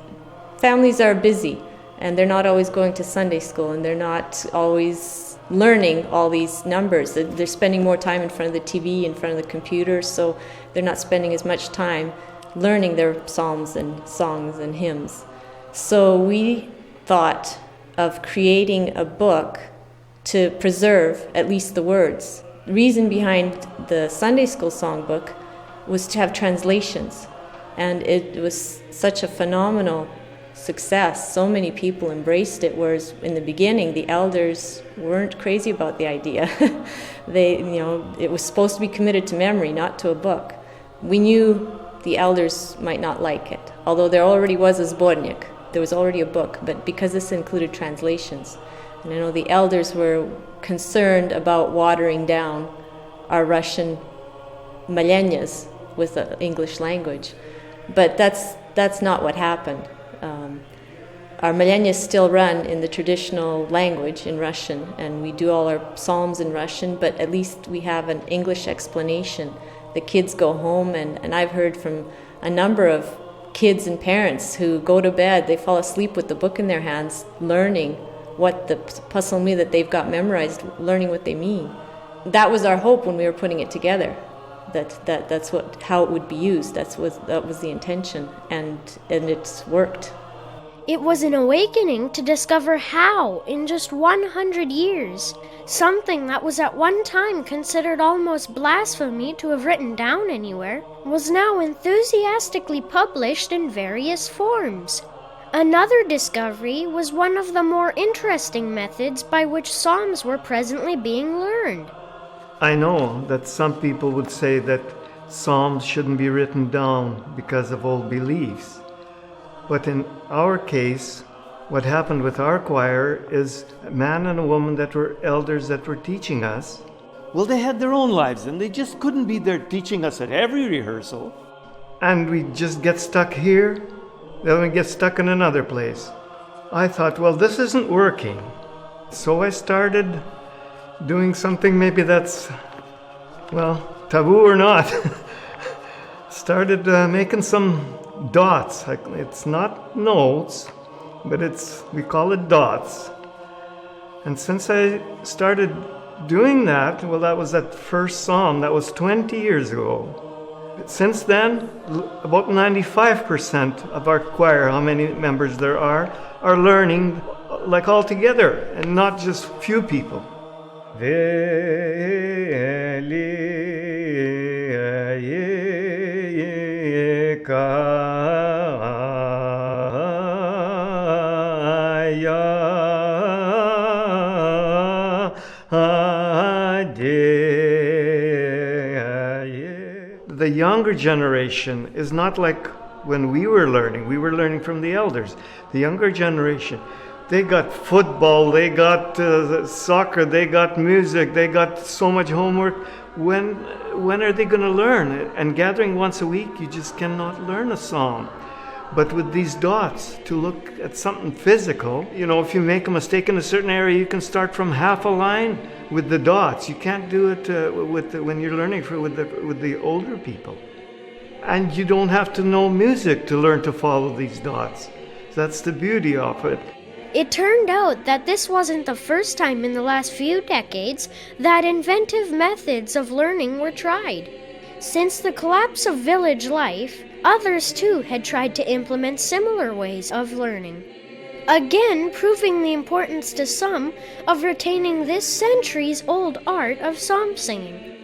families are busy and they're not always going to Sunday school and they're not always learning all these numbers. They're spending more time in front of the TV, in front of the computer, so they're not spending as much time learning their psalms and songs and hymns. So we thought of creating a book to preserve at least the words. The reason behind the Sunday school songbook was to have translations, and it was such a phenomenal success. So many people embraced it, whereas in the beginning the elders weren't crazy about the idea. It was supposed to be committed to memory, not to a book. We knew the elders might not like it, although there already was a Zbornik. There was already a book, but because this included translations, and I know the elders were concerned about watering down our Russian millennias with the English language. But that's not what happened. Our millennias still run in the traditional language in Russian, and we do all our psalms in Russian, but at least we have an English explanation. The kids go home, and I've heard from a number of kids and parents who go to bed, they fall asleep with the book in their hands, learning what the psalmi that they've got memorized, learning what they mean. That was our hope when we were putting it together. That's how it would be used. That was the intention, and it's worked. It was an awakening to discover how, in just 100 years, something that was at one time considered almost blasphemy to have written down anywhere was now enthusiastically published in various forms. Another discovery was one of the more interesting methods by which psalms were presently being learned. I know that some people would say that psalms shouldn't be written down because of old beliefs. But in our case, what happened with our choir is a man and a woman that were elders that were teaching us. Well, they had their own lives and they just couldn't be there teaching us at every rehearsal. And we just get stuck here, then we get stuck in another place. I thought, well, this isn't working. So I started doing something maybe that's, well, taboo or not. Started making some dots. It's not notes, but we call it dots. And since I started doing that, well, that was that first psalm. That was 20 years ago. Since then, about 95% of our choir, how many members there are learning like all together and not just few people. The younger generation is not like when we were learning from the elders. The younger generation, they got football, they got soccer, they got music, they got so much homework. When are they going to learn? And gathering once a week, you just cannot learn a psalm. But with these dots, to look at something physical, if you make a mistake in a certain area, you can start from half a line with the dots. You can't do it when you're learning with the older people. And you don't have to know music to learn to follow these dots. That's the beauty of it. It turned out that this wasn't the first time in the last few decades that inventive methods of learning were tried. Since the collapse of village life, others too had tried to implement similar ways of learning, again proving the importance to some of retaining this centuries-old art of psalm singing.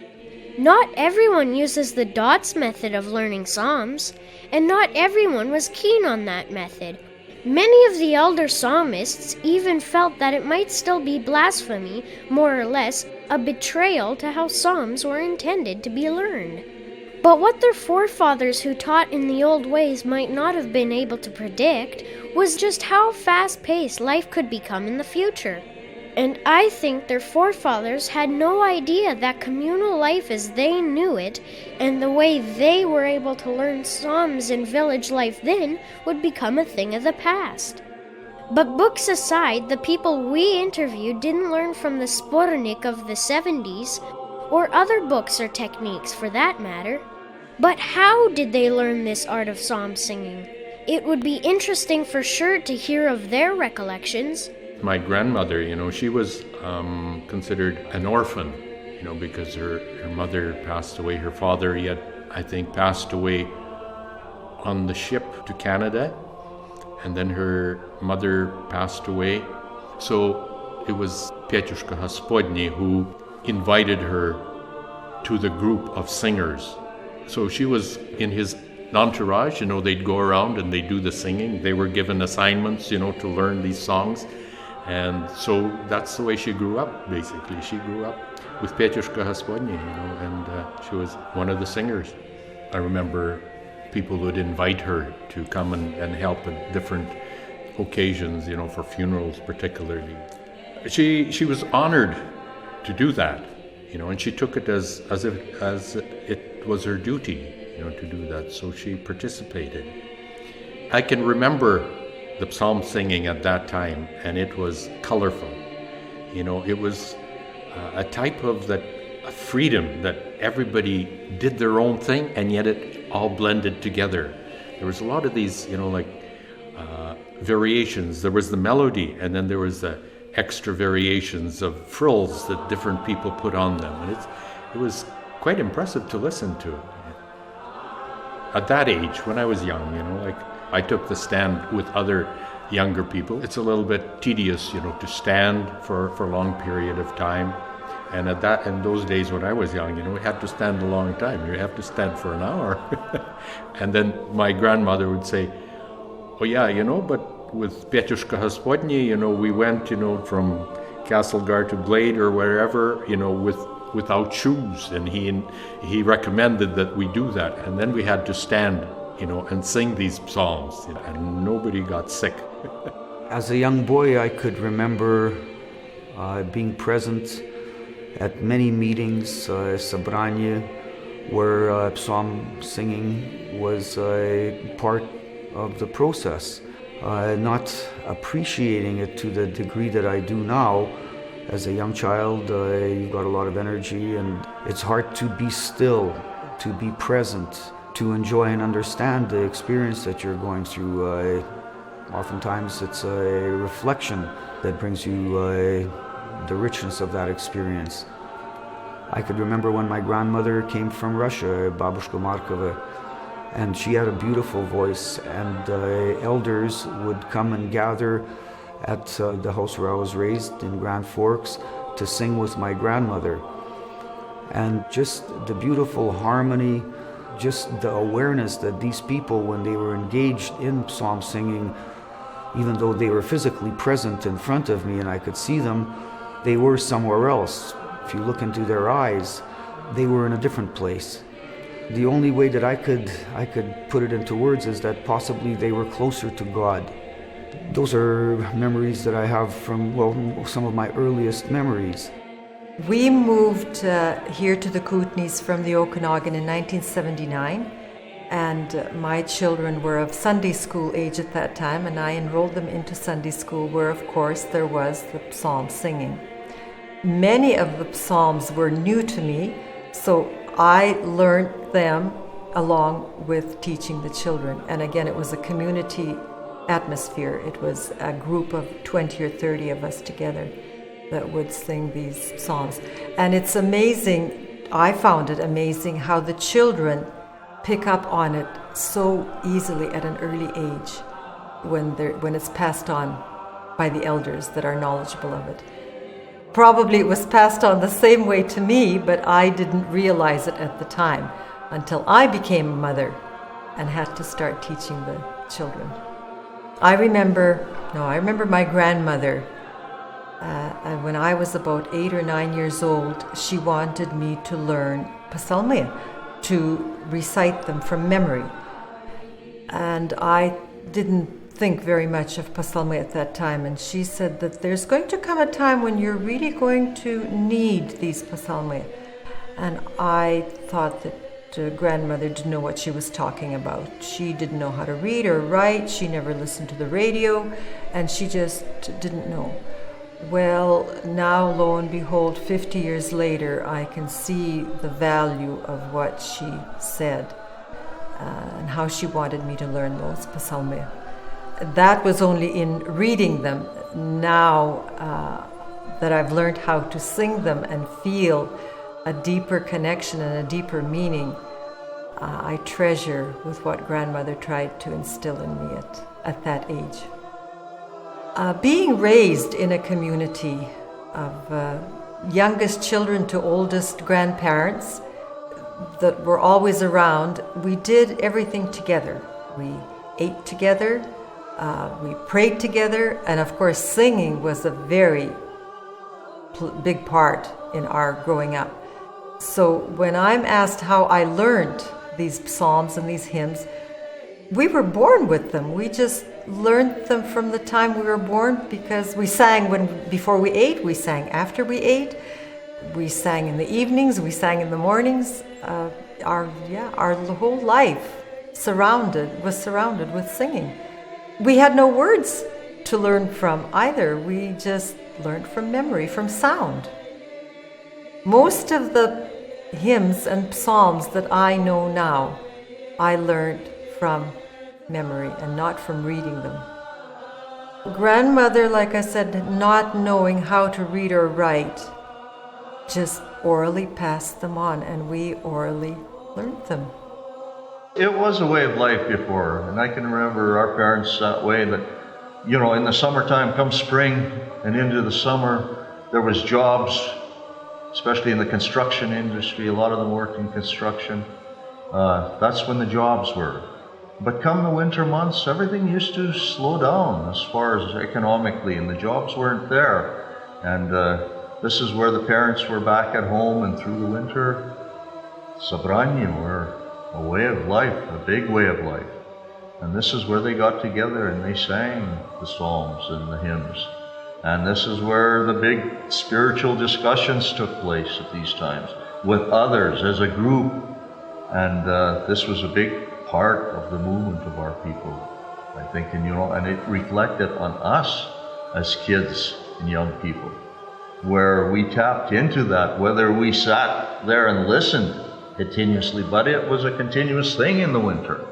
Not everyone uses the dots method of learning psalms, and not everyone was keen on that method. Many of the elder psalmists even felt that it might still be blasphemy, more or less a betrayal to how psalms were intended to be learned. But what their forefathers who taught in the old ways might not have been able to predict was just how fast-paced life could become in the future. And I think their forefathers had no idea that communal life as they knew it, and the way they were able to learn psalms in village life then, would become a thing of the past. But books aside, the people we interviewed didn't learn from the Spornik of the 70s, or other books or techniques for that matter. But how did they learn this art of psalm singing? It would be interesting for sure to hear of their recollections. My grandmother, she was considered an orphan, because her mother passed away. Her father, he had, I think, passed away on the ship to Canada, and then her mother passed away. So it was Pietushka Hospodny who invited her to the group of singers. So she was in his entourage, they'd go around and they'd do the singing. They were given assignments, to learn these songs. And so that's the way she grew up, basically. She grew up with Pietushka Hospodny, and she was one of the singers. I remember people would invite her to come and help at different occasions, for funerals particularly. She was honored to do that, and she took it as it was her duty, to do that. So she participated. I can remember the psalm singing at that time, and it was colorful. It was a type of a freedom that everybody did their own thing, and yet it all blended together. There was a lot of these, variations. There was the melody, and then there was the extra variations of frills that different people put on them, and it was quite impressive to listen to. At that age, when I was young, I took the stand with other younger people. It's a little bit tedious, to stand for a long period of time. And in those days when I was young, we had to stand a long time. You have to stand for an hour. And then my grandmother would say, oh yeah, but with Pietushka Hospodny, we went, from Castlegar to Glade or wherever, without shoes. And he recommended that we do that. And then we had to stand, and sing these psalms, and nobody got sick. As a young boy, I could remember being present at many meetings, Sabranie, where psalm singing was a part of the process. Not appreciating it to the degree that I do now. As a young child, you've got a lot of energy, and it's hard to be still, to be present, to enjoy and understand the experience that you're going through. Oftentimes it's a reflection that brings you the richness of that experience. I could remember when my grandmother came from Russia, Babushka Markova, and she had a beautiful voice, and elders would come and gather at the house where I was raised in Grand Forks to sing with my grandmother. And just the beautiful harmony, just the awareness that these people, when they were engaged in psalm singing, even though they were physically present in front of me and I could see them, they were somewhere else. If you look into their eyes, they were in a different place. The only way that I could put it into words is that possibly they were closer to God. Those are memories that I have from, some of my earliest memories. We moved here to the Kootenays from the Okanagan in 1979, and my children were of Sunday school age at that time, and I enrolled them into Sunday school where, of course, there was the psalm singing. Many of the psalms were new to me, so I learned them along with teaching the children. And again, it was a community atmosphere. It was a group of 20 or 30 of us together that would sing these psalms. And it's amazing I found it amazing how the children pick up on it so easily at an early age when it's passed on by the elders that are knowledgeable of it. Probably it was passed on the same way to me, but I didn't realize it at the time until I became a mother and had to start teaching the children. I remember my grandmother. When I was about 8 or 9 years old, she wanted me to learn psalmia, to recite them from memory. And I didn't think very much of psalmia at that time, and she said that there's going to come a time when you're really going to need these psalmia. And I thought that grandmother didn't know what she was talking about. She didn't know how to read or write. She never listened to the radio, and she just didn't know. Well, now, lo and behold, 50 years later, I can see the value of what she said and how she wanted me to learn those psalmia. That was only in reading them. Now that I've learned how to sing them and feel a deeper connection and a deeper meaning, I treasure with what grandmother tried to instill in me at that age. Being raised in a community of youngest children to oldest grandparents that were always around, we did everything together. We ate together, we prayed together, and of course singing was a very big part in our growing up. So when I'm asked how I learned these psalms and these hymns, we were born with them. We just learned them from the time we were born, because we sang before we ate, we sang after we ate, we sang in the evenings, we sang in the mornings. Our whole life was surrounded with singing. We had no words to learn from either. We just learned from memory, from sound. Most of the hymns and psalms that I know now, I learned from memory and not from reading them. Grandmother, like I said, not knowing how to read or write, just orally passed them on, and we orally learned them. It was a way of life before, and I can remember our parents that way, that, in the summertime, come spring and into the summer, there was jobs, especially in the construction industry. A lot of them worked in construction. That's when the jobs were. But come the winter months, everything used to slow down as far as economically, and the jobs weren't there. And this is where the parents were back at home, and through the winter, sabranie were a way of life, a big way of life. And this is where they got together and they sang the psalms and the hymns. And this is where the big spiritual discussions took place at these times, with others as a group. And this was a big part of the movement of our people, I think, and it reflected on us as kids and young people, where we tapped into that, whether we sat there and listened continuously, but it was a continuous thing in the winter.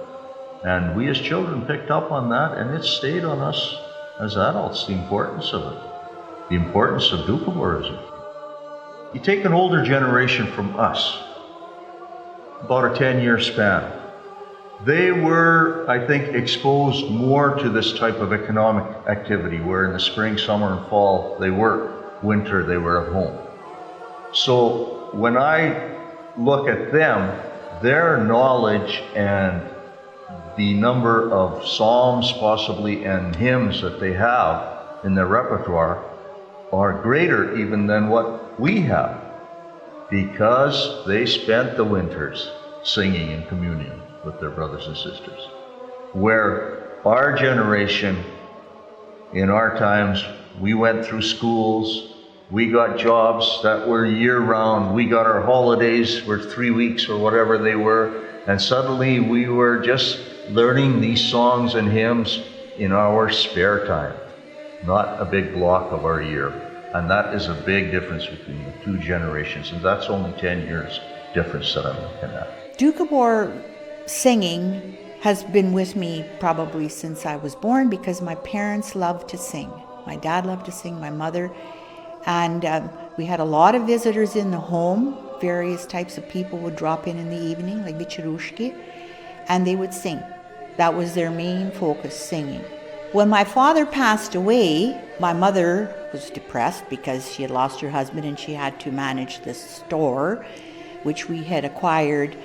And we as children picked up on that, and it stayed on us as adults, the importance of it, the importance of Doukhobоrism. You take an older generation from us, about a 10-year span. They were, I think, exposed more to this type of economic activity, where in the spring, summer, and fall they worked, winter they were at home. So when I look at them, their knowledge and the number of psalms possibly and hymns that they have in their repertoire are greater even than what we have, because they spent the winters singing in communion with their brothers and sisters. Where our generation, in our times, we went through schools, we got jobs that were year-round, we got our holidays for 3 weeks or whatever they were, and suddenly we were just learning these songs and hymns in our spare time, not a big block of our year. And that is a big difference between the two generations, and that's only 10 years difference that I'm looking at. Doukhobor singing has been with me probably since I was born, because my parents loved to sing. My dad loved to sing, my mother, and we had a lot of visitors in the home various types of people would drop in the evening, like Vicharushki, and they would sing. That was their main focus, singing. When my father passed away, my mother was depressed because she had lost her husband and she had to manage this store, which we had acquired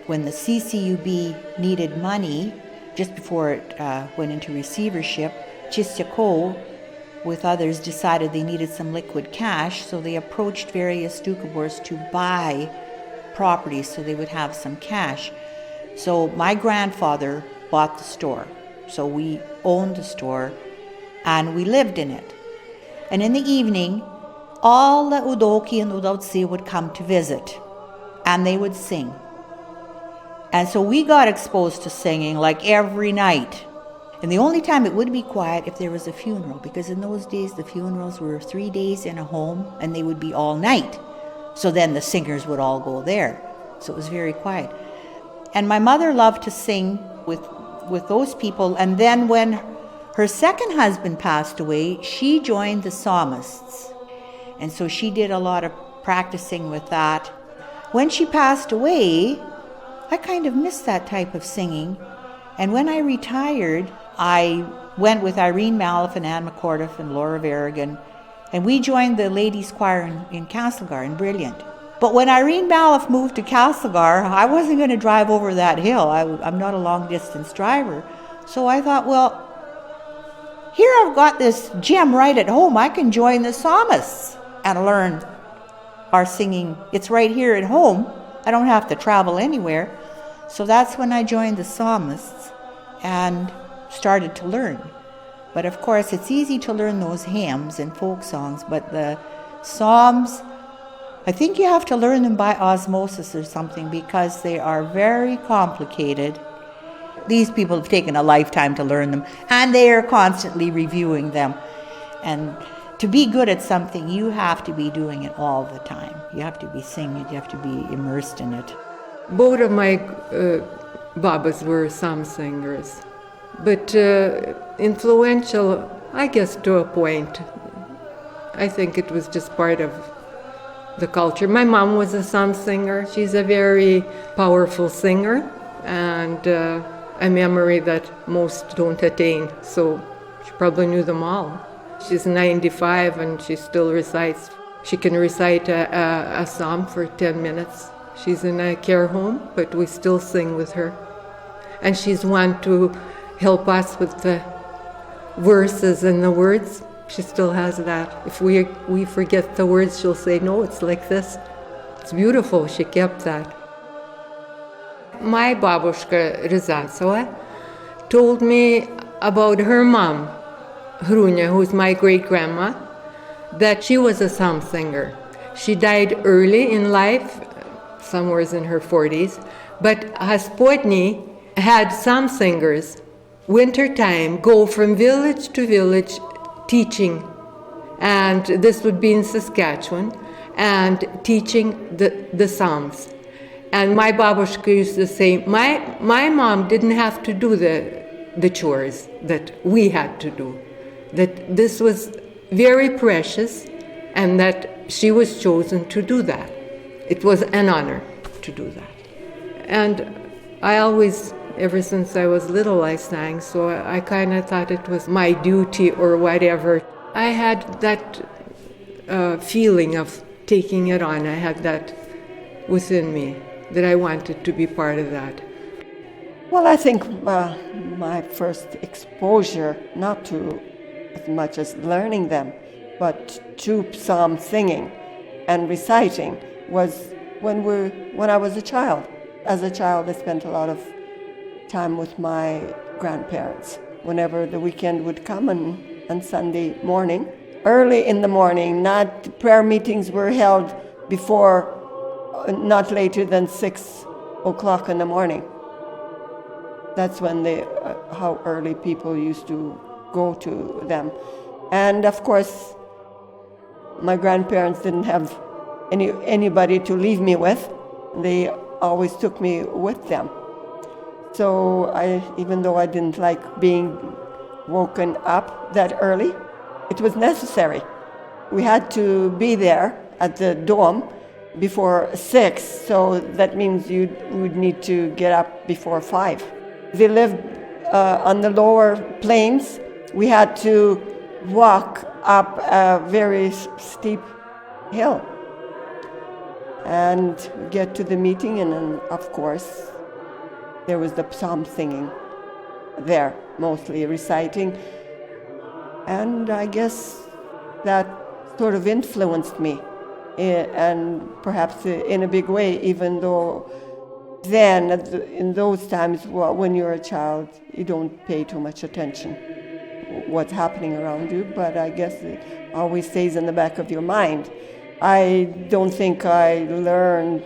when the CCUB needed money, just before it went into receivership. Chistyako, with others, decided they needed some liquid cash, so they approached various Doukhobors to buy properties so they would have some cash. So my grandfather bought the store. So we owned the store and we lived in it. And in the evening, all the Udoki and Udotsi would come to visit and they would sing. And so we got exposed to singing like every night. And the only time it would be quiet if there was a funeral, because in those days the funerals were 3 days in a home and they would be all night. So then the singers would all go there. So it was very quiet. And my mother loved to sing with those people. And then when her second husband passed away, she joined the psalmists. And so she did a lot of practicing with that. When she passed away, I kind of missed that type of singing. And when I retired, I went with Irene Maliff and Anne McCordiff and Laura Verrigan, and we joined the ladies' choir in Castlegar, in Brilliant. But when Irene Maliff moved to Castlegar, I wasn't going to drive over that hill. I'm not a long-distance driver. So I thought, well, here I've got this gem right at home. I can join the psalmists and learn our singing. It's right here at home. I don't have to travel anywhere. So that's when I joined the psalmists and started to learn. But of course, it's easy to learn those hymns and folk songs, but the psalms, I think you have to learn them by osmosis or something because they are very complicated. These people have taken a lifetime to learn them, and they are constantly reviewing them. And to be good at something, you have to be doing it all the time. You have to be singing it, you have to be immersed in it. Both of my babas were psalm singers, but influential, I guess, to a point. I think it was just part of the culture. My mom was a psalm singer. She's a very powerful singer, and a memory that most don't attain, so she probably knew them all. She's 95 and she still recites. She can recite a psalm for 10 minutes. She's in a care home, but we still sing with her. And she's one to help us with the verses and the words. She still has that. If we forget the words, she'll say, no, it's like this. It's beautiful. She kept that. My babushka Ryazantsova told me about her mom, Hrunya, who's my great-grandma, that she was a psalm singer. She died early in life, somewhere in her 40s, but Haspodny had psalm singers, wintertime, go from village to village teaching, and this would be in Saskatchewan, and teaching the psalms. And my babushka used to say, my mom didn't have to do the chores that we had to do, that this was very precious, and that she was chosen to do that. It was an honor to do that. And I always, ever since I was little, I sang, so I kind of thought it was my duty or whatever. I had that feeling of taking it on. I had that within me, that I wanted to be part of that. Well, I think my first exposure, not to as much as learning them, but to psalm singing and reciting was when I was a child. As a child, I spent a lot of time with my grandparents. Whenever the weekend would come and Sunday morning, early in the morning, prayer meetings were held before, not later than 6 o'clock in the morning. That's when how early people used to go to them. And of course, my grandparents didn't have anybody to leave me with. They always took me with them. So even though I didn't like being woken up that early, it was necessary. We had to be there at the dome before 6, so that means you would need to get up before 5. They lived on the lower plains. We had to walk up a very steep hill and get to the meeting, and then, of course, there was the psalm singing there, mostly reciting. And I guess that sort of influenced me, and perhaps in a big way, even though then, in those times, when you're a child, you don't pay too much attention what's happening around you, but I guess it always stays in the back of your mind. I don't think I learned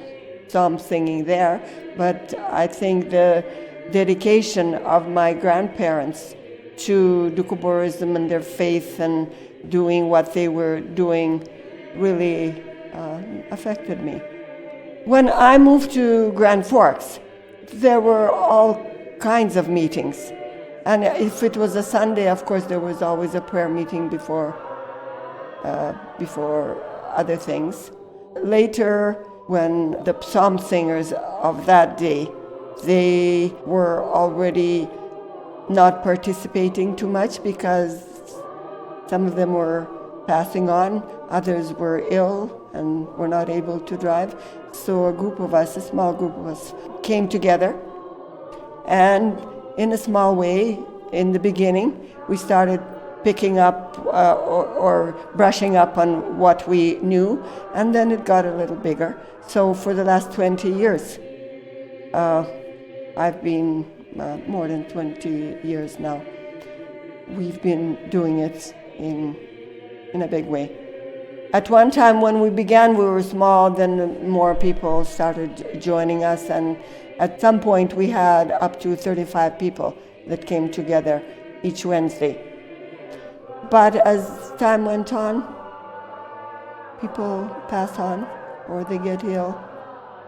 psalm singing there, but I think the dedication of my grandparents to Doukhobоrism and their faith and doing what they were doing really affected me. When I moved to Grand Forks, there were all kinds of meetings. And if it was a Sunday, of course, there was always a prayer meeting before other things. Later, when the psalm singers of that day, they were already not participating too much because some of them were passing on, others were ill and were not able to drive. So a small group of us, came together, and in a small way, in the beginning, we started picking up or brushing up on what we knew, and then it got a little bigger. So for the last 20 years, I've been more than 20 years now, we've been doing it in a big way. At one time when we began, we were small, then more people started joining us, and at some point we had up to 35 people that came together each Wednesday. But as time went on, people pass on or they get ill,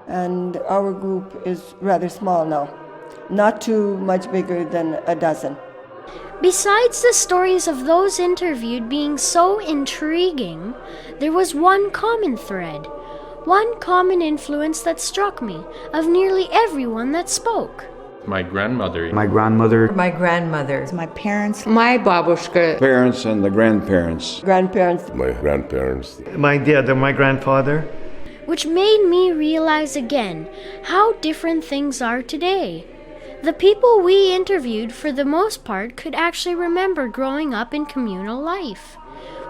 and our group is rather small now, not too much bigger than a dozen. Besides the stories of those interviewed being so intriguing, there was one common thread, one common influence that struck me of nearly everyone that spoke. My grandmother. My grandmother. My grandmother. My parents. My babushka. Parents and the grandparents. Grandparents. My grandparents. My dad and my grandfather. Which made me realize again how different things are today. The people we interviewed, for the most part, could actually remember growing up in communal life,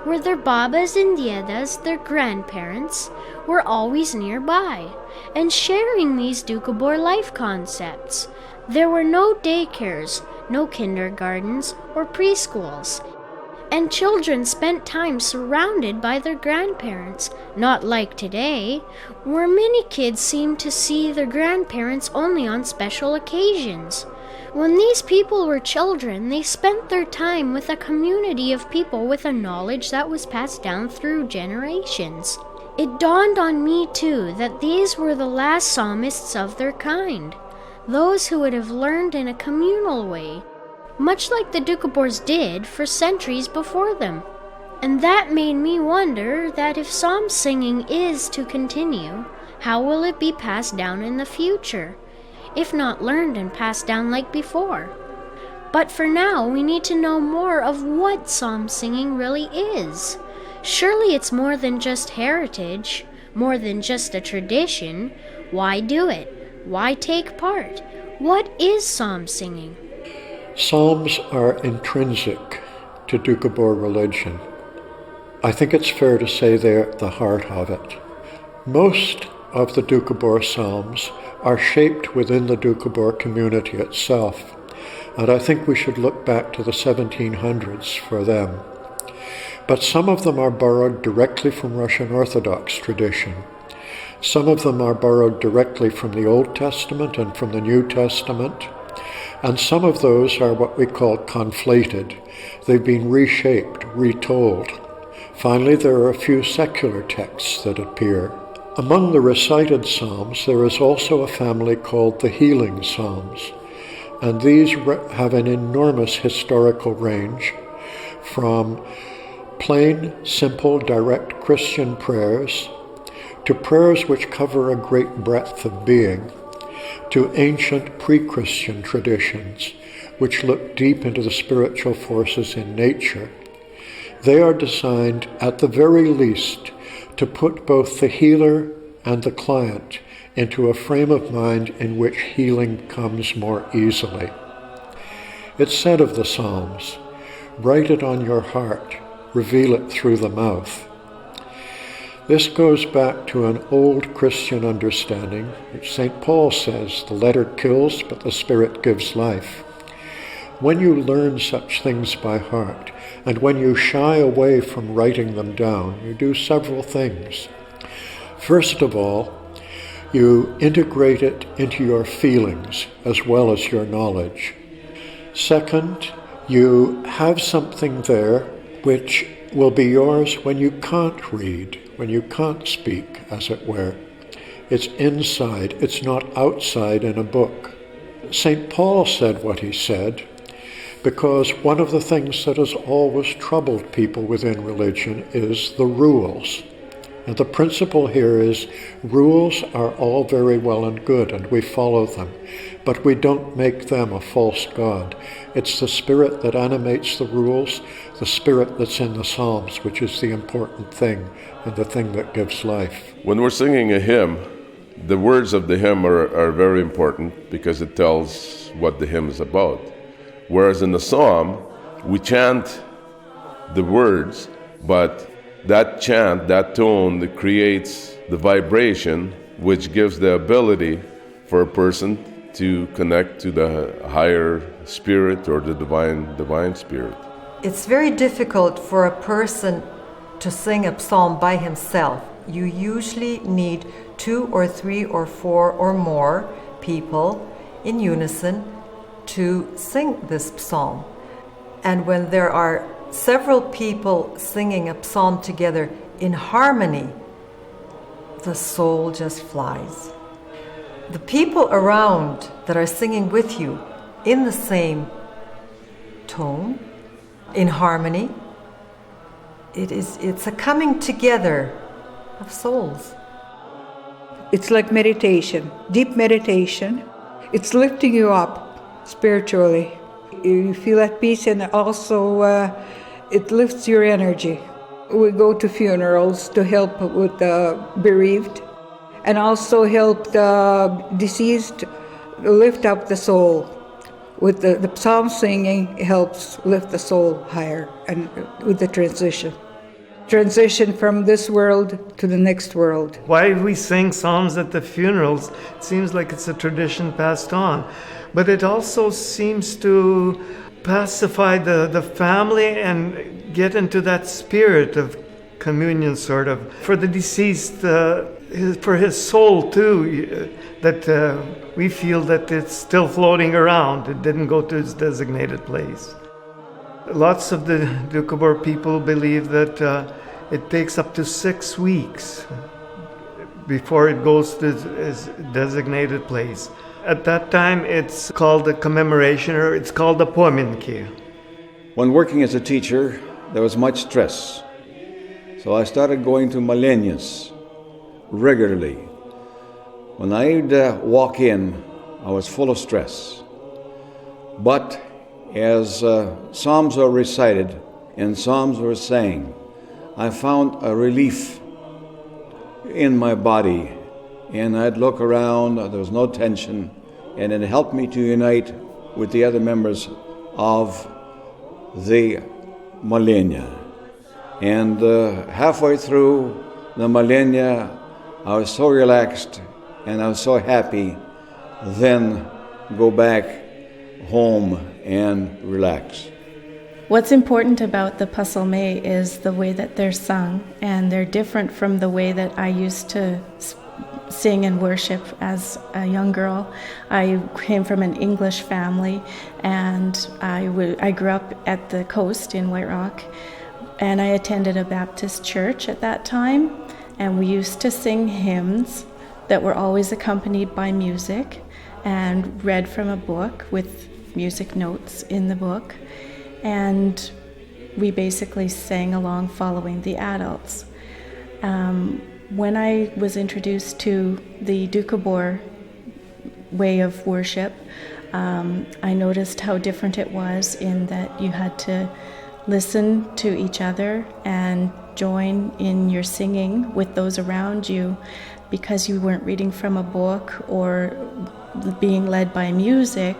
where their babas and diedas, their grandparents, were always nearby, and sharing these Doukhobor life concepts. There were no daycares, no kindergartens or preschools, and children spent time surrounded by their grandparents, not like today, where many kids seem to see their grandparents only on special occasions. When these people were children, they spent their time with a community of people with a knowledge that was passed down through generations. It dawned on me, too, that these were the last psalmists of their kind, those who would have learned in a communal way, much like the Doukhobors did for centuries before them. And that made me wonder that if psalm singing is to continue, how will it be passed down in the future, if not learned and passed down like before? But for now, we need to know more of what psalm singing really is. Surely it's more than just heritage, more than just a tradition. Why do it? Why take part? What is psalm singing? Psalms are intrinsic to Doukhobor religion. I think it's fair to say they're the heart of it. Most of the Doukhobor psalms are shaped within the Doukhobor community itself, and I think we should look back to the 1700s for them. But some of them are borrowed directly from Russian Orthodox tradition. Some of them are borrowed directly from the Old Testament and from the New Testament. And some of those are what we call conflated. They've been reshaped, retold. Finally, there are a few secular texts that appear. Among the recited psalms, there is also a family called the healing psalms. And these have an enormous historical range, from plain, simple, direct Christian prayers to prayers which cover a great breadth of being, to ancient pre-Christian traditions which look deep into the spiritual forces in nature, they are designed, at the very least, to put both the healer and the client into a frame of mind in which healing comes more easily. It's said of the Psalms, "Write it on your heart, reveal it through the mouth." This goes back to an old Christian understanding, which St. Paul says, "The letter kills, but the Spirit gives life." When you learn such things by heart, and when you shy away from writing them down, you do several things. First of all, you integrate it into your feelings as well as your knowledge. Second, you have something there which will be yours when you can't read, when you can't speak, as it were. It's inside, it's not outside in a book. St. Paul said what he said because one of the things that has always troubled people within religion is the rules. And the principle here is rules are all very well and good, and we follow them, but we don't make them a false god. It's the Spirit that animates the rules, the Spirit that's in the Psalms, which is the important thing and the thing that gives life. When we're singing a hymn, the words of the hymn are very important because it tells what the hymn is about. Whereas in the psalm, we chant the words, but that chant, that tone, that creates the vibration which gives the ability for a person to connect to the higher spirit or the divine spirit. It's very difficult for a person to sing a psalm by himself. You usually need 2 or 3 or 4 or more people in unison to sing this psalm. And when there are several people singing a psalm together in harmony, the soul just flies. The people around that are singing with you in the same tone, in harmony, it's a coming together of souls. It's like meditation, deep meditation. It's lifting you up spiritually. You feel at peace, and also it lifts your energy. We go to funerals to help with the bereaved and also help the deceased lift up the soul. With the psalm singing helps lift the soul higher, and with the transition from this world to the next world. Why we sing psalms at the funerals? It seems like it's a tradition passed on, but it also seems to pacify the family and get into that spirit of communion, sort of, for the deceased, for his soul too, that we feel that it's still floating around. It didn't go to its designated place. Lots of the Doukhobor people believe that it takes up to 6 weeks before it goes to its designated place. At that time, it's called a commemoration, or it's called a pominki. When working as a teacher, there was much stress. So I started going to Malenius regularly. When I'd walk in, I was full of stress. But as psalms were recited and psalms were sang, I found a relief in my body, and I'd look around, there was no tension, and it helped me to unite with the other members of the Malenia. And halfway through the Malenia, I was so relaxed and I was so happy, then go back home and relax. What's important about the Psalmei is the way that they're sung, and they're different from the way that I used to sing and worship as a young girl. I came from an English family, and I grew up at the coast in White Rock, and I attended a Baptist church at that time, and we used to sing hymns that were always accompanied by music and read from a book with music notes in the book. And we basically sang along following the adults. When I was introduced to the Doukhobor way of worship, I noticed how different it was in that you had to listen to each other and join in your singing with those around you, because you weren't reading from a book or being led by music.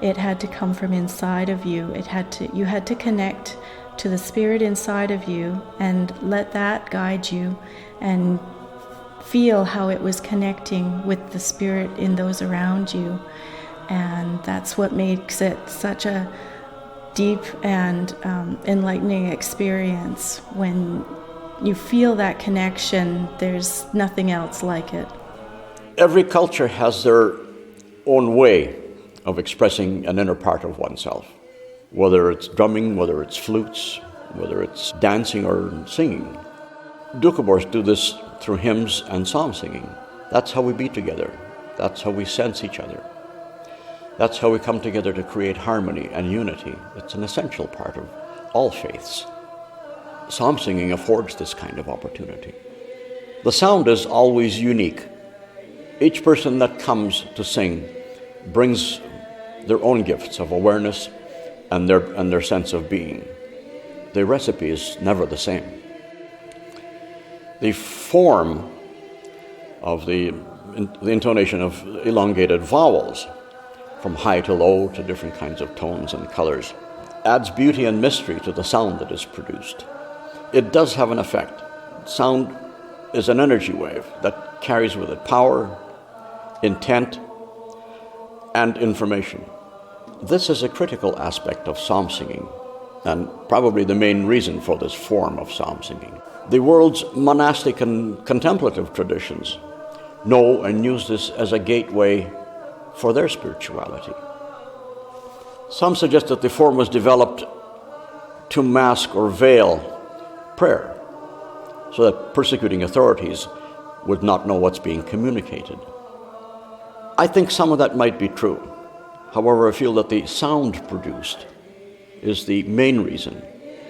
It had to come from inside of you. You had to connect to the spirit inside of you and let that guide you and feel how it was connecting with the spirit in those around you. And that's what makes it such a deep and enlightening experience. When you feel that connection, there's nothing else like it. Every culture has their own way of expressing an inner part of oneself, whether it's drumming, whether it's flutes, whether it's dancing or singing. Doukhobors do this through hymns and psalm singing. That's how we be together. That's how we sense each other. That's how we come together to create harmony and unity. It's an essential part of all faiths. Psalm singing affords this kind of opportunity. The sound is always unique. Each person that comes to sing brings their own gifts of awareness and their sense of being. The recipe is never the same. The form of the intonation of elongated vowels, from high to low to different kinds of tones and colors, adds beauty and mystery to the sound that is produced. It does have an effect. Sound is an energy wave that carries with it power, intent, and information. This is a critical aspect of psalm singing, and probably the main reason for this form of psalm singing. The world's monastic and contemplative traditions know and use this as a gateway for their spirituality. Some suggest that the form was developed to mask or veil prayer, so that persecuting authorities would not know what's being communicated. I think some of that might be true. However, I feel that the sound produced is the main reason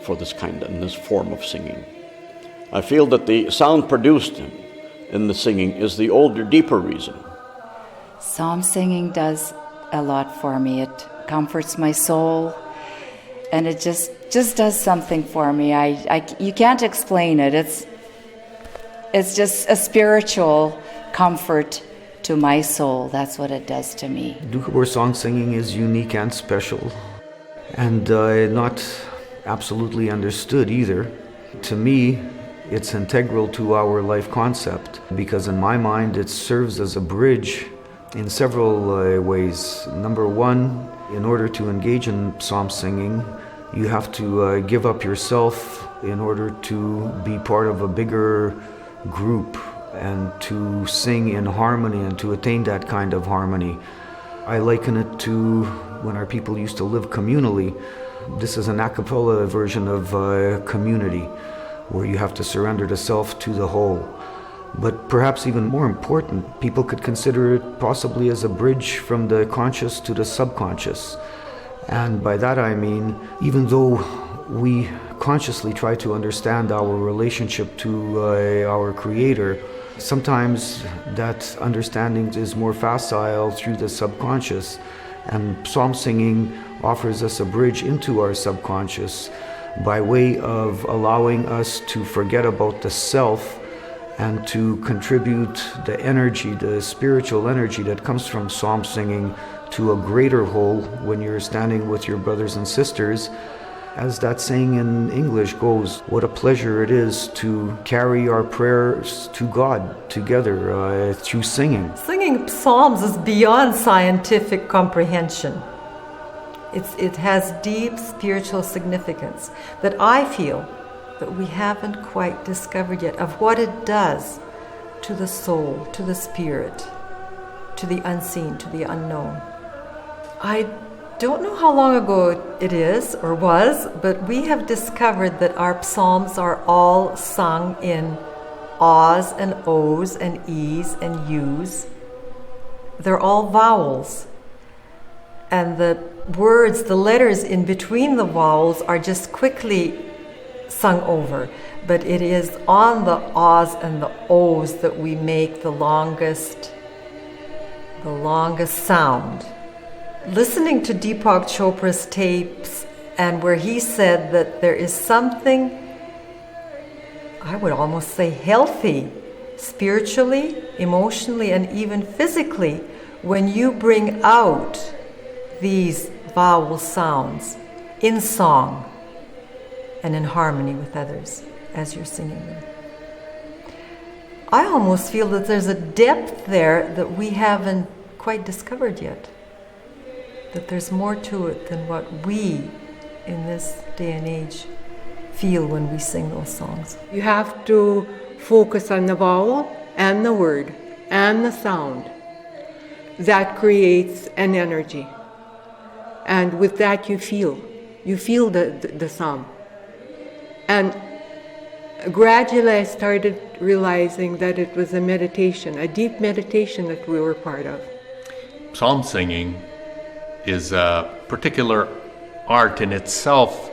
for this kind and this form of singing. I feel that the sound produced in the singing is the older, deeper reason. Psalm singing does a lot for me. It comforts my soul, and it just does something for me. You can't explain it. It's just a spiritual comfort to my soul. That's what it does to me. Doukhobor song singing is unique and special, and not absolutely understood either. To me, it's integral to our life concept, because in my mind it serves as a bridge in several ways. Number one, in order to engage in psalm singing, you have to give up yourself in order to be part of a bigger group and to sing in harmony and to attain that kind of harmony. I liken it to when our people used to live communally. This is an a cappella version of community, where you have to surrender the self to the whole. But perhaps even more important, people could consider it possibly as a bridge from the conscious to the subconscious. And by that I mean, even though we consciously try to understand our relationship to our Creator, sometimes that understanding is more facile through the subconscious. And psalm singing offers us a bridge into our subconscious by way of allowing us to forget about the self and to contribute the energy, the spiritual energy that comes from psalm singing to a greater whole when you're standing with your brothers and sisters. As that saying in English goes, what a pleasure it is to carry our prayers to God together through singing. Singing psalms is beyond scientific comprehension. It has deep spiritual significance that I feel that we haven't quite discovered yet, of what it does to the soul, to the spirit, to the unseen, to the unknown. I don't know how long ago it is or was, but we have discovered that our psalms are all sung in ahs and ohs and e's and u's. They're all vowels. And the words, the letters in between the vowels are just quickly sung over. but it is on the ahs and the ohs that we make the longest sound. Listening to Deepak Chopra's tapes, and where he said that there is something, I would almost say healthy, spiritually, emotionally, and even physically, when you bring out these vowel sounds in song and in harmony with others as you're singing them. I almost feel that there's a depth there that we haven't quite discovered yet. That there's more to it than what we in this day and age feel when we sing those songs. You have to focus on the vowel and the word and the sound. That creates an energy. And with that you feel the song. And gradually I started realizing that it was a meditation, a deep meditation that we were part of. Psalm singing is a particular art in itself.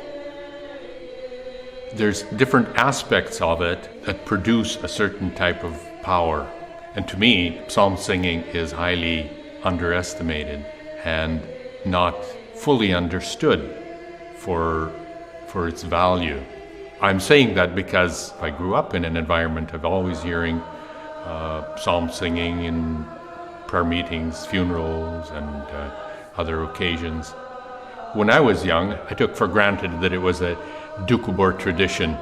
There's different aspects of it that produce a certain type of power. And to me, psalm singing is highly underestimated and not fully understood for its value. I'm saying that because I grew up in an environment of always hearing psalm singing in prayer meetings, funerals, and other occasions. When I was young, I took for granted that it was a Doukhobor tradition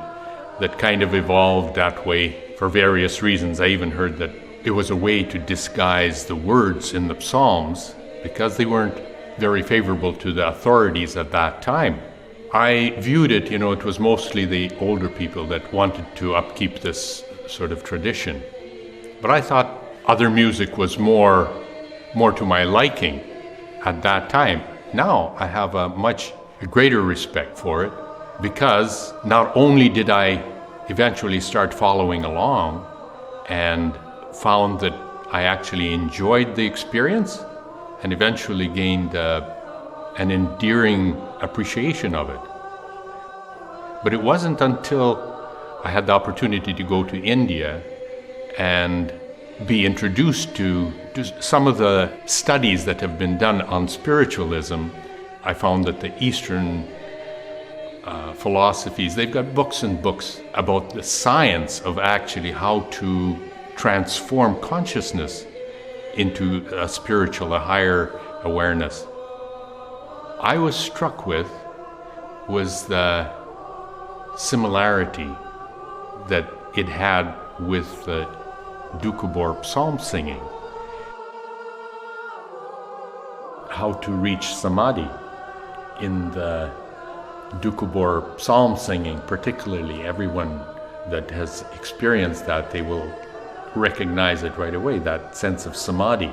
that kind of evolved that way for various reasons. I even heard that it was a way to disguise the words in the Psalms because they weren't very favorable to the authorities at that time. I viewed it, it was mostly the older people that wanted to upkeep this sort of tradition. But I thought other music was more to my liking at that time. Now I have a much greater respect for it because not only did I eventually start following along and found that I actually enjoyed the experience and eventually gained an endearing appreciation of it. But it wasn't until I had the opportunity to go to India and be introduced to some of the studies that have been done on spiritualism. I found that the Eastern philosophies, they've got books and books about the science of actually how to transform consciousness into a spiritual, a higher awareness. I was struck with was the similarity that it had with the Doukhobor psalm singing. How to reach samadhi in the Doukhobor psalm singing, particularly everyone that has experienced that, they will recognize it right away, that sense of samadhi.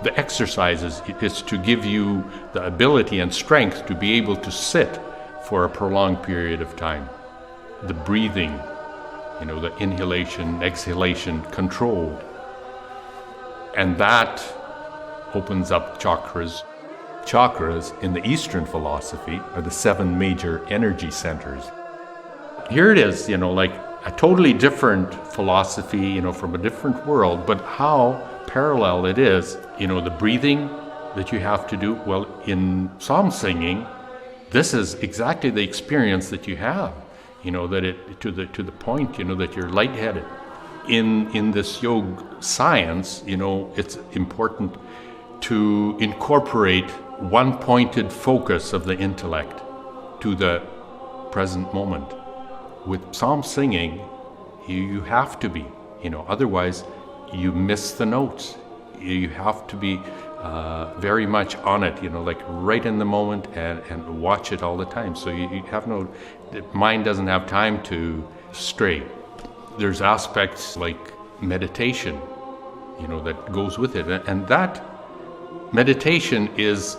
The exercises is to give you the ability and strength to be able to sit for a prolonged period of time. The breathing, the inhalation, exhalation controlled. And that opens up chakras. Chakras in the Eastern philosophy are the 7 major energy centers. Here it is, like a totally different philosophy, from a different world, but how parallel it is. The breathing that you have to do, well, in psalm singing, this is exactly the experience that you have, that it to the point, that you're lightheaded. In this yoga science, it's important to incorporate one pointed focus of the intellect to the present moment. With psalm singing, you have to be, otherwise you miss the notes. You have to be very much on it, like right in the moment and watch it all the time. So you have the mind doesn't have time to stray. There's aspects like meditation, that goes with it. And that meditation is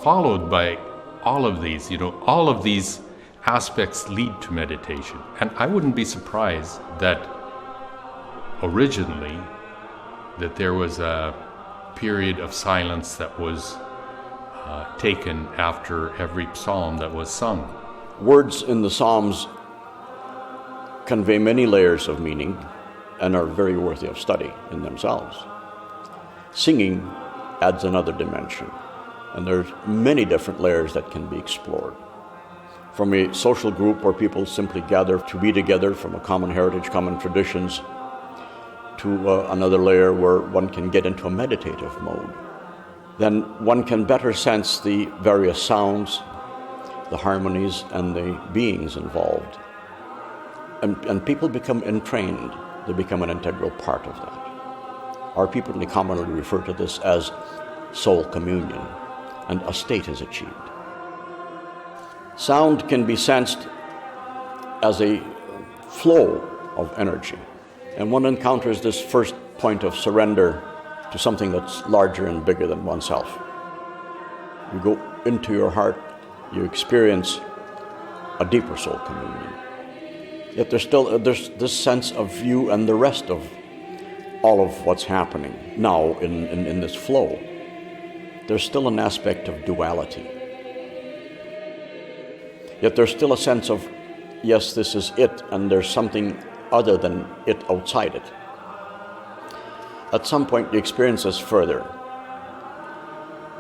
followed by all of these, all of these aspects lead to meditation. And I wouldn't be surprised that originally that there was a period of silence that was taken after every psalm that was sung. Words in the Psalms convey many layers of meaning and are very worthy of study in themselves. Singing adds another dimension, and there's many different layers that can be explored. From a social group where people simply gather to be together from a common heritage, common traditions, to another layer where one can get into a meditative mode. Then one can better sense the various sounds, the harmonies, and the beings involved. And people become entrained. They become an integral part of that. Our people commonly refer to this as soul communion, and a state is achieved. Sound can be sensed as a flow of energy, and one encounters this first point of surrender to something that's larger and bigger than oneself. You go into your heart, you experience a deeper soul communion. Yet there's this sense of you and the rest of all of what's happening now in this flow. There's still an aspect of duality. Yet there's still a sense of, yes, this is it, and there's something other than it outside it. At some point you experience this further,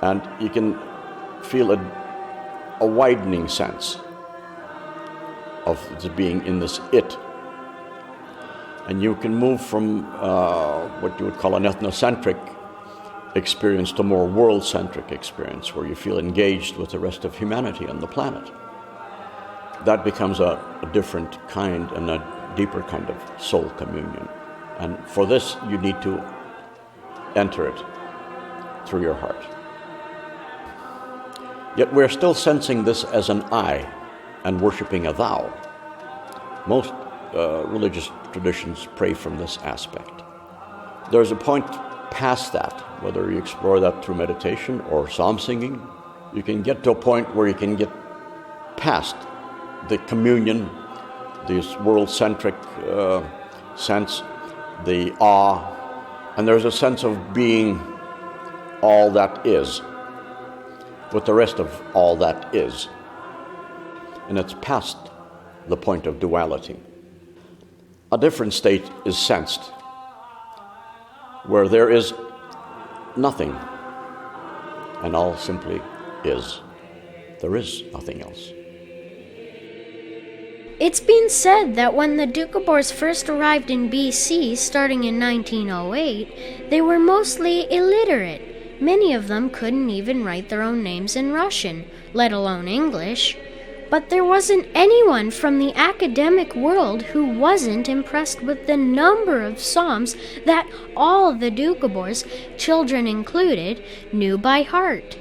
and you can feel a widening sense of the being in this it. And you can move from what you would call an ethnocentric experience to more world-centric experience, where you feel engaged with the rest of humanity on the planet. That becomes a different kind and a deeper kind of soul communion. And for this, you need to enter it through your heart. Yet we're still sensing this as an I and worshiping a thou. Most religious traditions pray from this aspect. There's a point past that, whether you explore that through meditation or psalm singing, you can get to a point where you can get past the communion, this world-centric sense, the awe, and there's a sense of being all that is, with the rest of all that is. And it's past the point of duality. A different state is sensed, where there is nothing, and all simply is. There is nothing else. It's been said that when the Doukhobors first arrived in BC, starting in 1908, they were mostly illiterate. Many of them couldn't even write their own names in Russian, let alone English. But there wasn't anyone from the academic world who wasn't impressed with the number of psalms that all the Doukhobors, children included, knew by heart.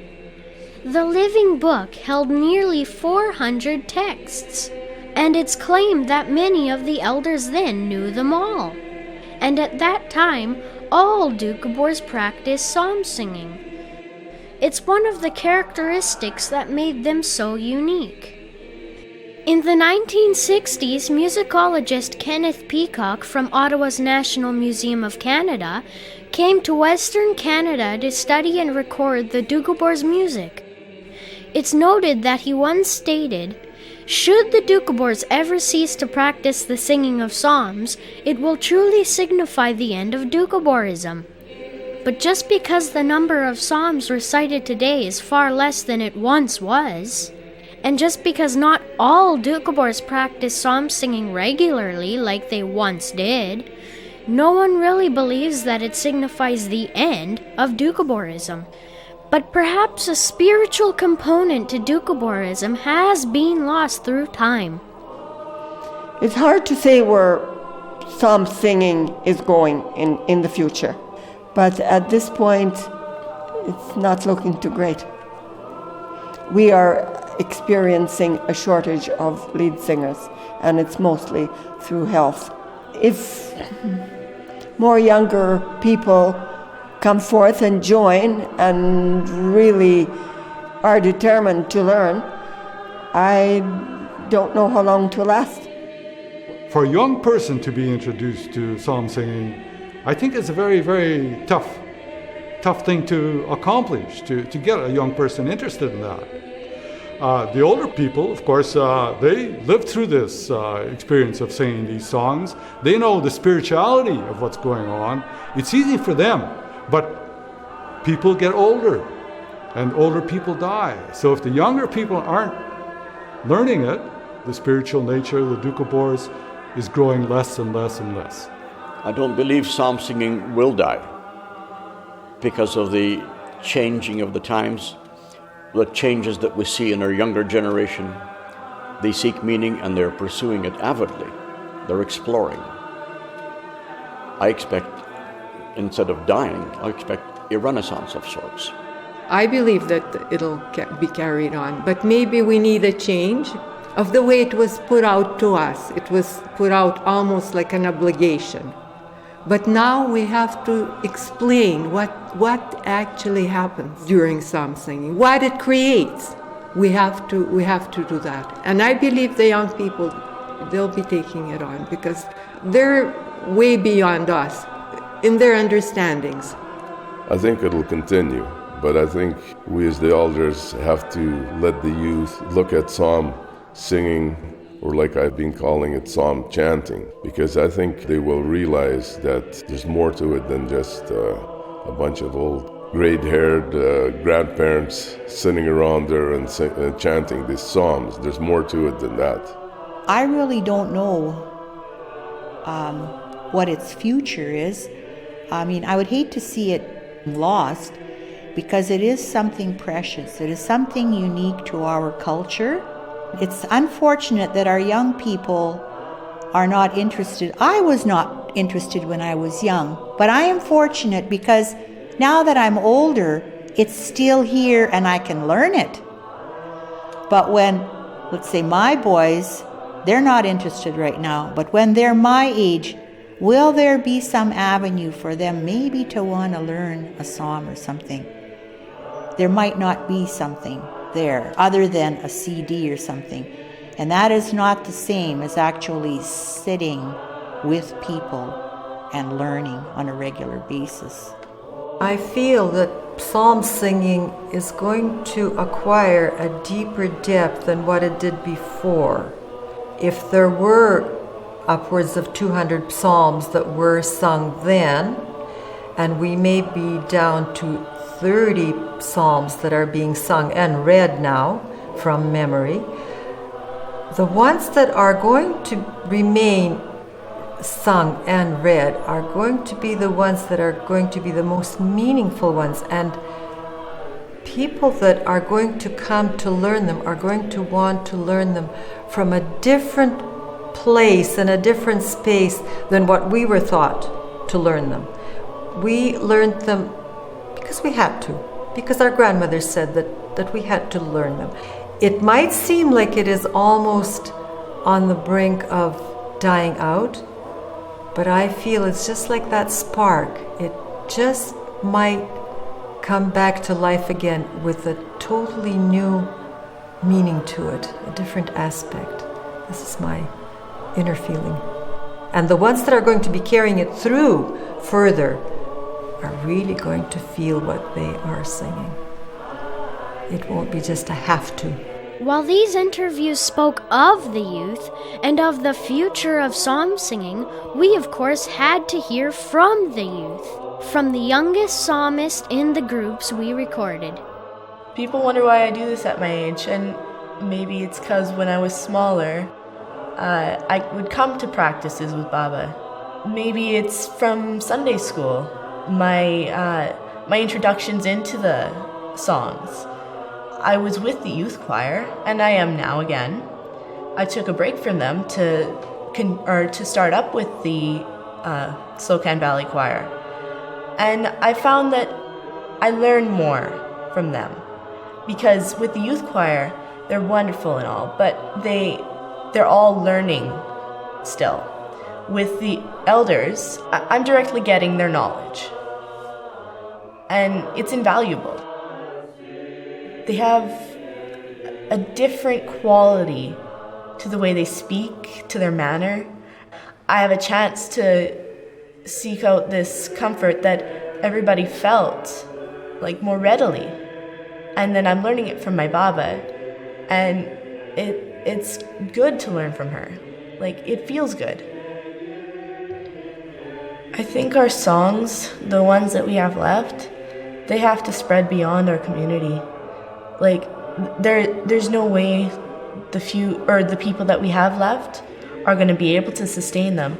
The living book held nearly 400 texts, and it's claimed that many of the elders then knew them all. And at that time, all Doukhobors practiced psalm singing. It's one of the characteristics that made them so unique. In the 1960s, musicologist Kenneth Peacock from Ottawa's National Museum of Canada came to Western Canada to study and record the Doukhobors' music. It's noted that he once stated, "Should the Doukhobors ever cease to practice the singing of psalms, it will truly signify the end of Doukhoborism." But just because the number of psalms recited today is far less than it once was, and just because not all Doukhobors practice psalm singing regularly like they once did, no one really believes that it signifies the end of Doukhoborism. But perhaps a spiritual component to Doukhoborism has been lost through time. It's hard to say where psalm singing is going in the future, but at this point, it's not looking too great. We are experiencing a shortage of lead singers, and it's mostly through health. If more younger people come forth and join and really are determined to learn, I don't know how long to last. For a young person to be introduced to psalm singing, I think it's a very, very tough thing to accomplish, to get a young person interested in that. The older people, of course, they lived through this experience of singing these songs. They know the spirituality of what's going on. It's easy for them, but people get older, and older people die. So if the younger people aren't learning it, the spiritual nature of the Doukhobors is growing less and less and less. I don't believe psalm singing will die because of the changing of the times, the changes that we see in our younger generation. They seek meaning and they're pursuing it avidly. They're exploring. I expect, instead of dying, I expect a renaissance of sorts. I believe that it'll be carried on, but maybe we need a change of the way it was put out to us. It was put out almost like an obligation. But now we have to explain what actually happens during psalm singing, what it creates. We have to do that. And I believe the young people, they'll be taking it on because they're way beyond us in their understandings. I think it'll continue, but I think we as the elders have to let the youth look at psalm singing, or like I've been calling it, psalm chanting, because I think they will realize that there's more to it than just a bunch of old gray-haired grandparents sitting around there and chanting these psalms. There's more to it than that. I really don't know what its future is. I mean, I would hate to see it lost because it is something precious. It is something unique to our culture. It's unfortunate that our young people are not interested. I was not interested when I was young, but I am fortunate because now that I'm older, it's still here and I can learn it. But when, let's say, my boys, they're not interested right now, but when they're my age, will there be some avenue for them maybe to want to learn a psalm or something? There might not be something there other than a CD or something. And that is not the same as actually sitting with people and learning on a regular basis. I feel that psalm singing is going to acquire a deeper depth than what it did before. If there were upwards of 200 psalms that were sung then, and we may be down to 30 psalms that are being sung and read now from memory, the ones that are going to remain sung and read are going to be the ones that are going to be the most meaningful ones, and people that are going to come to learn them are going to want to learn them from a different place and a different space than what we were taught to learn them. We learned them because we had to, because our grandmothers said that we had to learn them. It might seem like it is almost on the brink of dying out, but I feel it's just like that spark. It just might come back to life again with a totally new meaning to it, a different aspect. This is my inner feeling. And the ones that are going to be carrying it through further are really going to feel what they are singing. It won't be just a have to. While these interviews spoke of the youth and of the future of psalm singing, we of course had to hear from the youth, from the youngest psalmist in the groups we recorded. People wonder why I do this at my age, and maybe it's because when I was smaller, I would come to practices with Baba. Maybe it's from Sunday school, my introductions into the songs. I was with the youth choir, and I am now again. I took a break from them to start up with the Slocan Valley Choir, and I found that I learned more from them, because with the youth choir, they're wonderful and all, but they're all learning still. With the elders, I'm directly getting their knowledge, and it's invaluable. They have a different quality to the way they speak, to their manner. I have a chance to seek out this comfort that everybody felt, like, more readily. And then I'm learning it from my Baba. And it's good to learn from her. Like, it feels good. I think our songs, the ones that we have left, they have to spread beyond our community. Like, there's no way the people that we have left are going to be able to sustain them.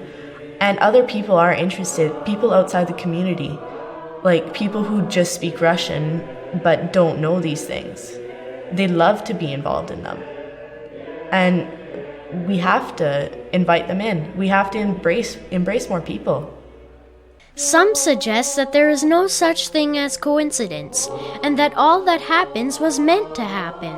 And other people are interested, people outside the community, like people who just speak Russian but don't know these things. They love to be involved in them. And we have to invite them in. We have to embrace more people. Some suggest that there is no such thing as coincidence, and that all that happens was meant to happen.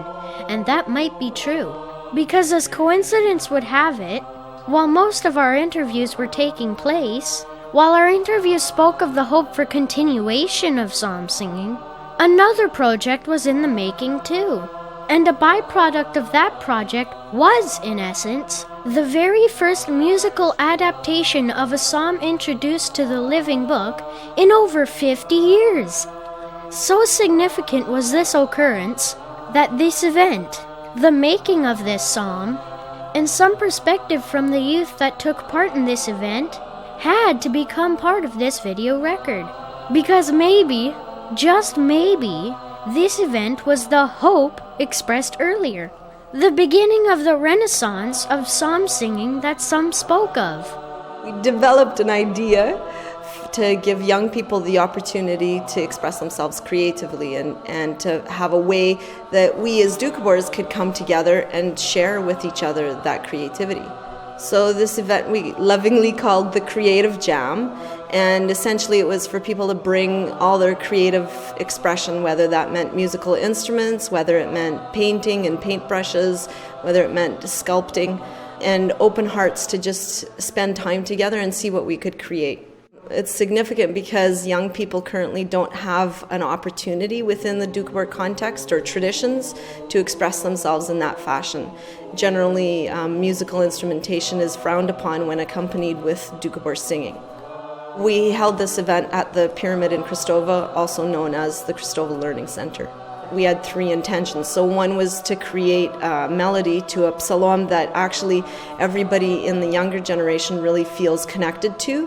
And that might be true, because as coincidence would have it, while most of our interviews were taking place, while our interviews spoke of the hope for continuation of psalm singing, another project was in the making too. And a byproduct of that project was, in essence, the very first musical adaptation of a psalm introduced to the Living Book in over 50 years. So significant was this occurrence that this event, the making of this psalm, and some perspective from the youth that took part in this event had to become part of this video record. Because maybe, just maybe, this event was the hope expressed earlier, the beginning of the renaissance of psalm singing that some spoke of. We developed an idea to give young people the opportunity to express themselves creatively and to have a way that we as Doukhobors could come together and share with each other that creativity. So this event we lovingly called the Creative Jam, and essentially it was for people to bring all their creative expression, whether that meant musical instruments, whether it meant painting and paintbrushes, whether it meant sculpting, and open hearts to just spend time together and see what we could create. It's significant because young people currently don't have an opportunity within the Doukhobor context or traditions to express themselves in that fashion. Generally, musical instrumentation is frowned upon when accompanied with Doukhobor singing. We held this event at the Pyramid in Kristova, also known as the Kristova Learning Center. We had three intentions. So one was to create a melody to a psalm that actually everybody in the younger generation really feels connected to,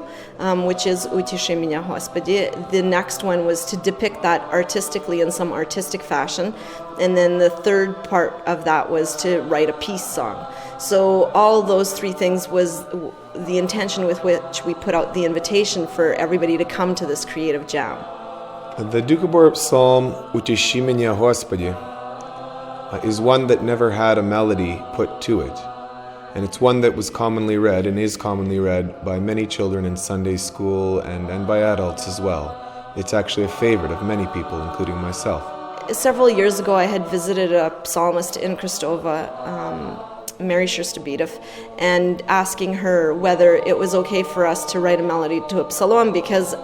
which is Utishi Меня Господи. The next one was to depict that artistically in some artistic fashion. And then the third part of that was to write a peace song. So all those three things was the intention with which we put out the invitation for everybody to come to this creative jam. The Doukhobor psalm, Utishi Меня Господи, is one that never had a melody put to it. And it's one that was commonly read and is commonly read by many children in Sunday school and by adults as well. It's actually a favorite of many people, including myself. Several years ago, I had visited a psalmist in Kristova, Mary Schusterbedov, and asking her whether it was okay for us to write a melody to a psalm, because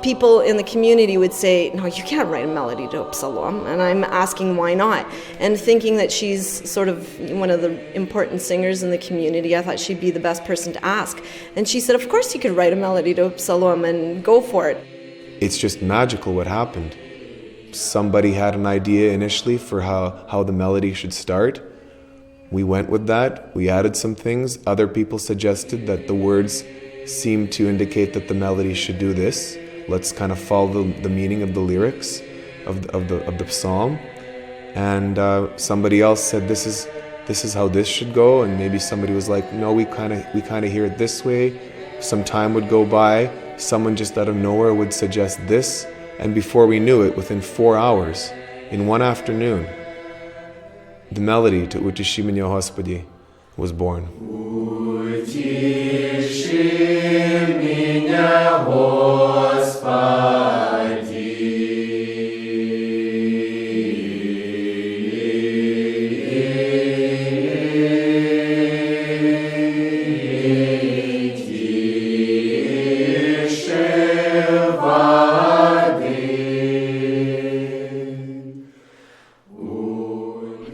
people in the community would say, no, you can't write a melody to a psalm. And I'm asking why not. And thinking that she's sort of one of the important singers in the community, I thought she'd be the best person to ask. And she said, of course you could write a melody to a psalm and go for it. It's just magical what happened. Somebody had an idea initially for how the melody should start. We went with that. We added some things. Other people suggested that the words seemed to indicate that the melody should do this. Let's kind of follow the meaning of the lyrics of the psalm. And somebody else said this is how this should go, and maybe somebody was like, no, we kind of hear it this way. Some time would go by, someone just out of nowhere would suggest this, and before we knew it, within 4 hours, in one afternoon, the melody to Utishi Меня Господи was born.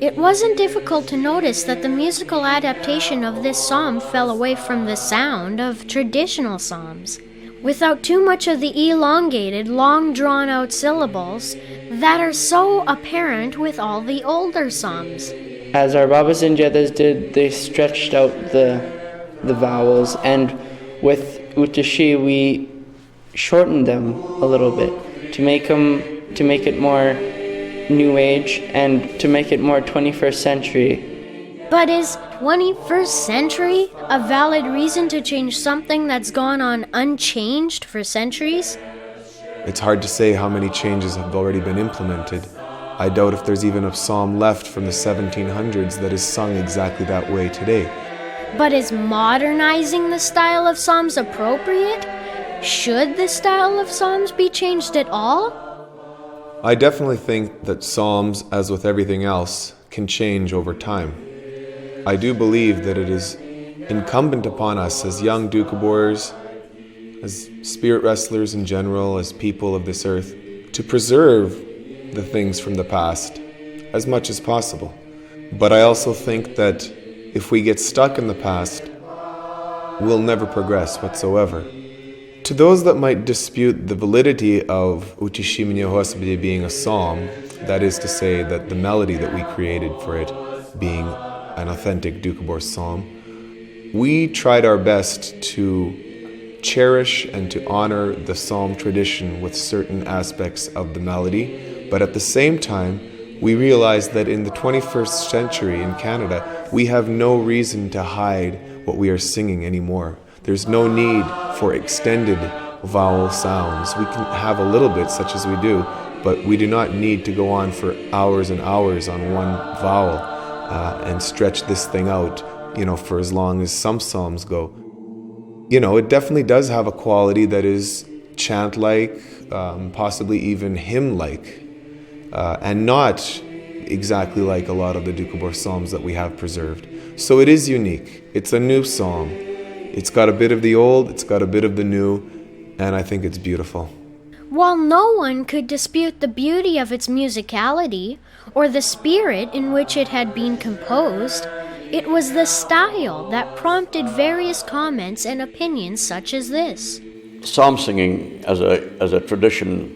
It wasn't difficult to notice that the musical adaptation of this psalm fell away from the sound of traditional psalms, without too much of the elongated, long drawn-out syllables that are so apparent with all the older psalms. as our Babas and Jedas did, they stretched out the vowels, and with Utashi we shortened them a little bit to make it more New Age and to make it more 21st century. But is 21st century a valid reason to change something that's gone on unchanged for centuries? It's hard to say how many changes have already been implemented. I doubt if there's even a psalm left from the 1700s that is sung exactly that way today. But is modernizing the style of psalms appropriate? Should the style of psalms be changed at all? I definitely think that psalms, as with everything else, can change over time. I do believe that it is incumbent upon us as young Doukhobors, as spirit wrestlers in general, as people of this earth, to preserve the things from the past as much as possible. But I also think that if we get stuck in the past, we'll never progress whatsoever. To those that might dispute the validity of Utashi Minyo Hosbide being a psalm, that is to say that the melody that we created for it being an authentic Doukhobor psalm, we tried our best to cherish and to honor the psalm tradition with certain aspects of the melody, but at the same time, we realized that in the 21st century in Canada, we have no reason to hide what we are singing anymore. There's no need for extended vowel sounds. We can have a little bit, such as we do, but we do not need to go on for hours and hours on one vowel and stretch this thing out, for as long as some psalms go. It definitely does have a quality that is chant-like, possibly even hymn-like, and not exactly like a lot of the Doukhobor psalms that we have preserved. So it is unique. It's a new psalm. It's got a bit of the old, it's got a bit of the new, and I think it's beautiful. While no one could dispute the beauty of its musicality or the spirit in which it had been composed, it was the style that prompted various comments and opinions such as this. Psalm singing as a tradition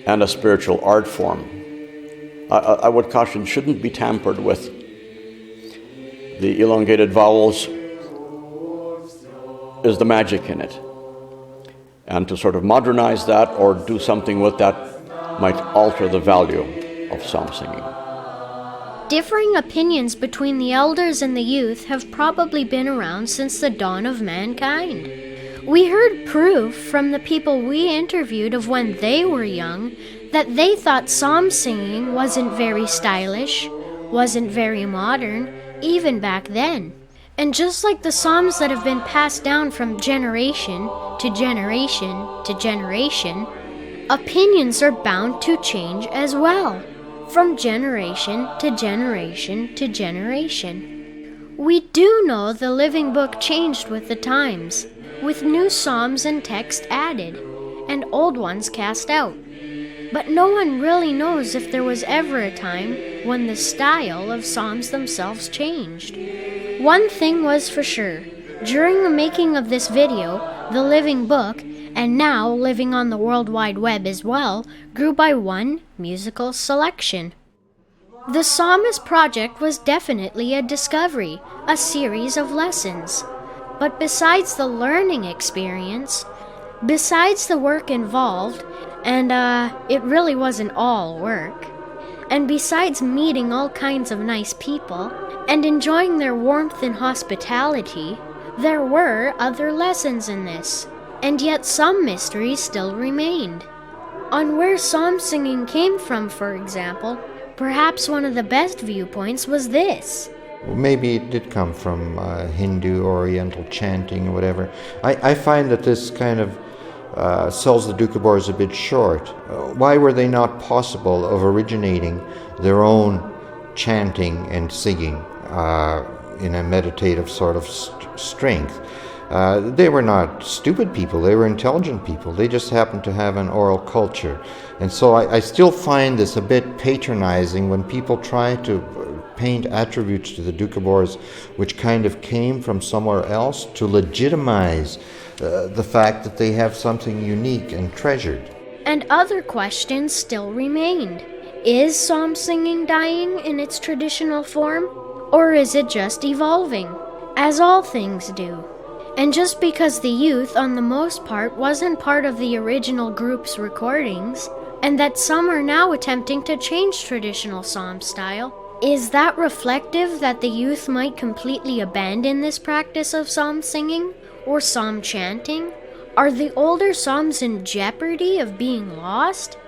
and a spiritual art form, I would caution, shouldn't be tampered with. The elongated vowels is the magic in it. And to sort of modernize that or do something with that might alter the value of psalm singing. Differing opinions between the elders and the youth have probably been around since the dawn of mankind. We heard proof from the people we interviewed of when they were young that they thought psalm singing wasn't very stylish, wasn't very modern, even back then. And just like the psalms that have been passed down from generation to generation to generation, opinions are bound to change as well, from generation to generation to generation. We do know the Living Book changed with the times, with new psalms and text added, and old ones cast out. But no one really knows if there was ever a time when the style of psalms themselves changed. One thing was for sure, during the making of this video, the Living Book, and now living on the World Wide Web as well, grew by one musical selection. The Psalmist Project was definitely a discovery, a series of lessons. But besides the learning experience, besides the work involved, and it really wasn't all work, and besides meeting all kinds of nice people and enjoying their warmth and hospitality, there were other lessons in this, and yet some mysteries still remained. On where psalm singing came from, for example, perhaps one of the best viewpoints was this. Maybe it did come from Hindu, Oriental chanting, or whatever. I find that this kind of sells the Doukhobors a bit short. Why were they not possible of originating their own chanting and singing in a meditative sort of strength? They were not stupid people, they were intelligent people. They just happened to have an oral culture. And so I still find this a bit patronizing when people try to paint attributes to the Doukhobors which kind of came from somewhere else to legitimize the fact that they have something unique and treasured. And other questions still remained. Is psalm singing dying in its traditional form? Or is it just evolving, as all things do? And just because the youth, on the most part, wasn't part of the original group's recordings, and that some are now attempting to change traditional psalm style, is that reflective that the youth might completely abandon this practice of psalm singing or psalm chanting? Are the older psalms in jeopardy of being lost?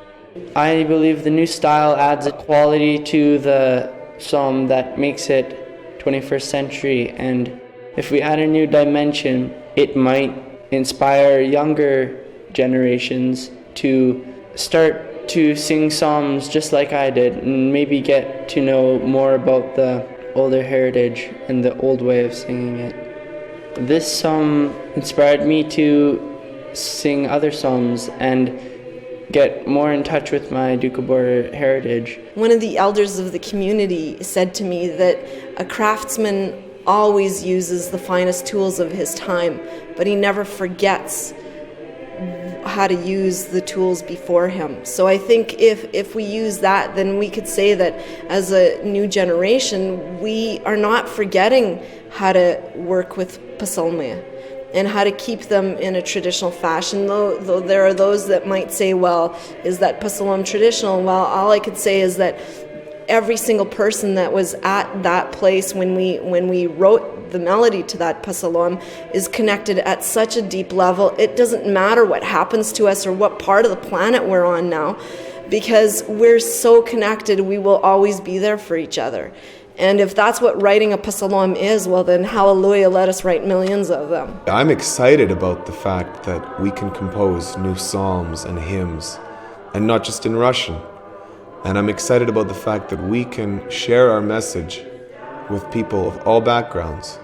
I believe the new style adds a quality to the psalm that makes it 21st century, and if we add a new dimension, it might inspire younger generations to start to sing psalms just like I did, and maybe get to know more about the older heritage and the old way of singing it. This psalm inspired me to sing other psalms and get more in touch with my Doukhobor heritage. One of the elders of the community said to me that a craftsman always uses the finest tools of his time, but he never forgets how to use the tools before him. So I think if we use that, then we could say that as a new generation, we are not forgetting how to work with psalmia and how to keep them in a traditional fashion, though there are those that might say, well, is that psalm traditional? Well, all I could say is that every single person that was at that place when we wrote the melody to that psalm is connected at such a deep level. It doesn't matter what happens to us or what part of the planet we're on now, because we're so connected, we will always be there for each other. And if that's what writing a psalm is, well then, hallelujah, let us write millions of them. I'm excited about the fact that we can compose new psalms and hymns, and not just in Russian. And I'm excited about the fact that we can share our message with people of all backgrounds,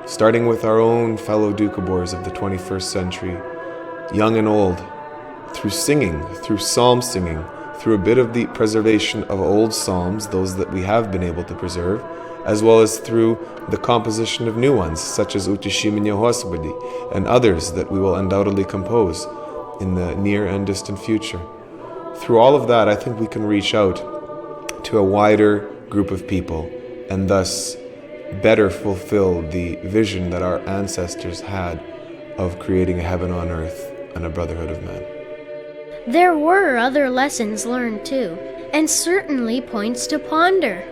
starting with our own fellow Doukhobors of the 21st century, young and old, through singing, through psalm singing, through a bit of the preservation of old psalms, those that we have been able to preserve, as well as through the composition of new ones, such as Utishi Menya Господи, and others that we will undoubtedly compose in the near and distant future. Through all of that, I think we can reach out to a wider group of people and thus better fulfill the vision that our ancestors had of creating a heaven on earth and a brotherhood of man. There were other lessons learned too, and certainly points to ponder.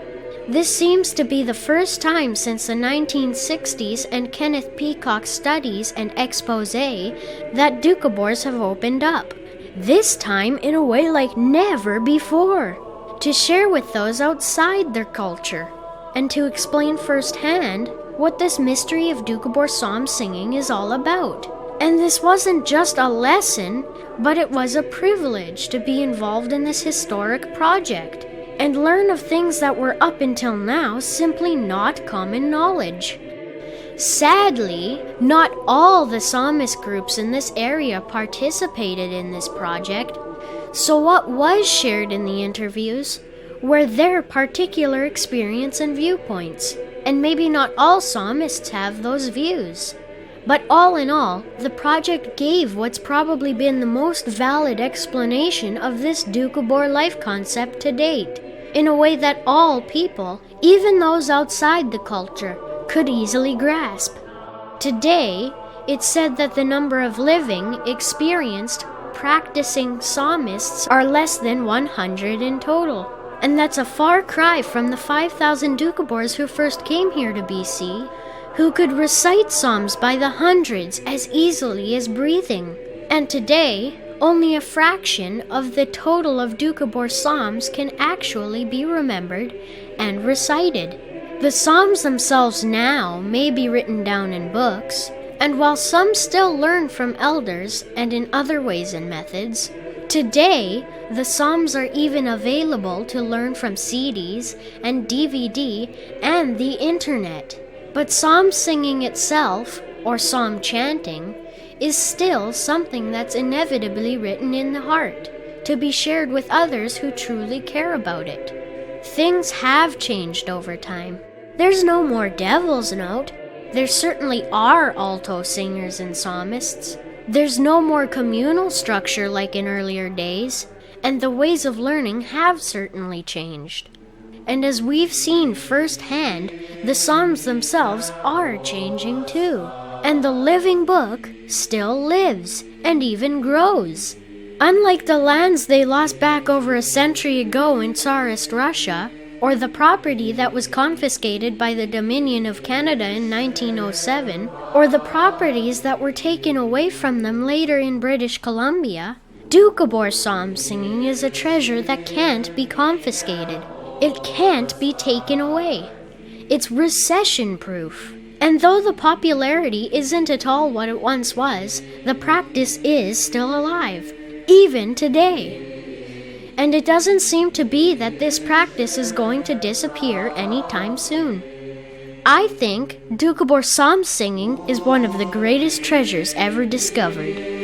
This seems to be the first time since the 1960s and Kenneth Peacock's studies and expose that Doukhobors have opened up. This time in a way like never before, to share with those outside their culture, and to explain firsthand what this mystery of Doukhobor psalm singing is all about. And this wasn't just a lesson, but it was a privilege to be involved in this historic project and learn of things that were up until now simply not common knowledge. Sadly, not all the psalmist groups in this area participated in this project, so what was shared in the interviews were their particular experience and viewpoints, and maybe not all psalmists have those views. But all in all, the project gave what's probably been the most valid explanation of this Doukhobor life concept to date, in a way that all people, even those outside the culture, could easily grasp. Today, it's said that the number of living, experienced, practicing psalmists are less than 100 in total. And that's a far cry from the 5,000 Doukhobors who first came here to BC, who could recite psalms by the hundreds as easily as breathing. And today, only a fraction of the total of Doukhobor psalms can actually be remembered and recited. The psalms themselves now may be written down in books, and while some still learn from elders and in other ways and methods, today the psalms are even available to learn from CDs and DVD and the internet. But psalm singing itself, or psalm chanting, is still something that's inevitably written in the heart, to be shared with others who truly care about it. Things have changed over time. There's no more devil's note. There certainly are alto singers and psalmists. There's no more communal structure like in earlier days. and the ways of learning have certainly changed. And as we've seen firsthand, the Psalms themselves are changing too. And the living book still lives and even grows. Unlike the lands they lost back over a century ago in Tsarist Russia, or the property that was confiscated by the Dominion of Canada in 1907, or the properties that were taken away from them later in British Columbia, Doukhobor psalm singing is a treasure that can't be confiscated. It can't be taken away. It's recession-proof. And though the popularity isn't at all what it once was, the practice is still alive, even today. And it doesn't seem to be that this practice is going to disappear anytime soon. I think Doukhobor psalm singing is one of the greatest treasures ever discovered.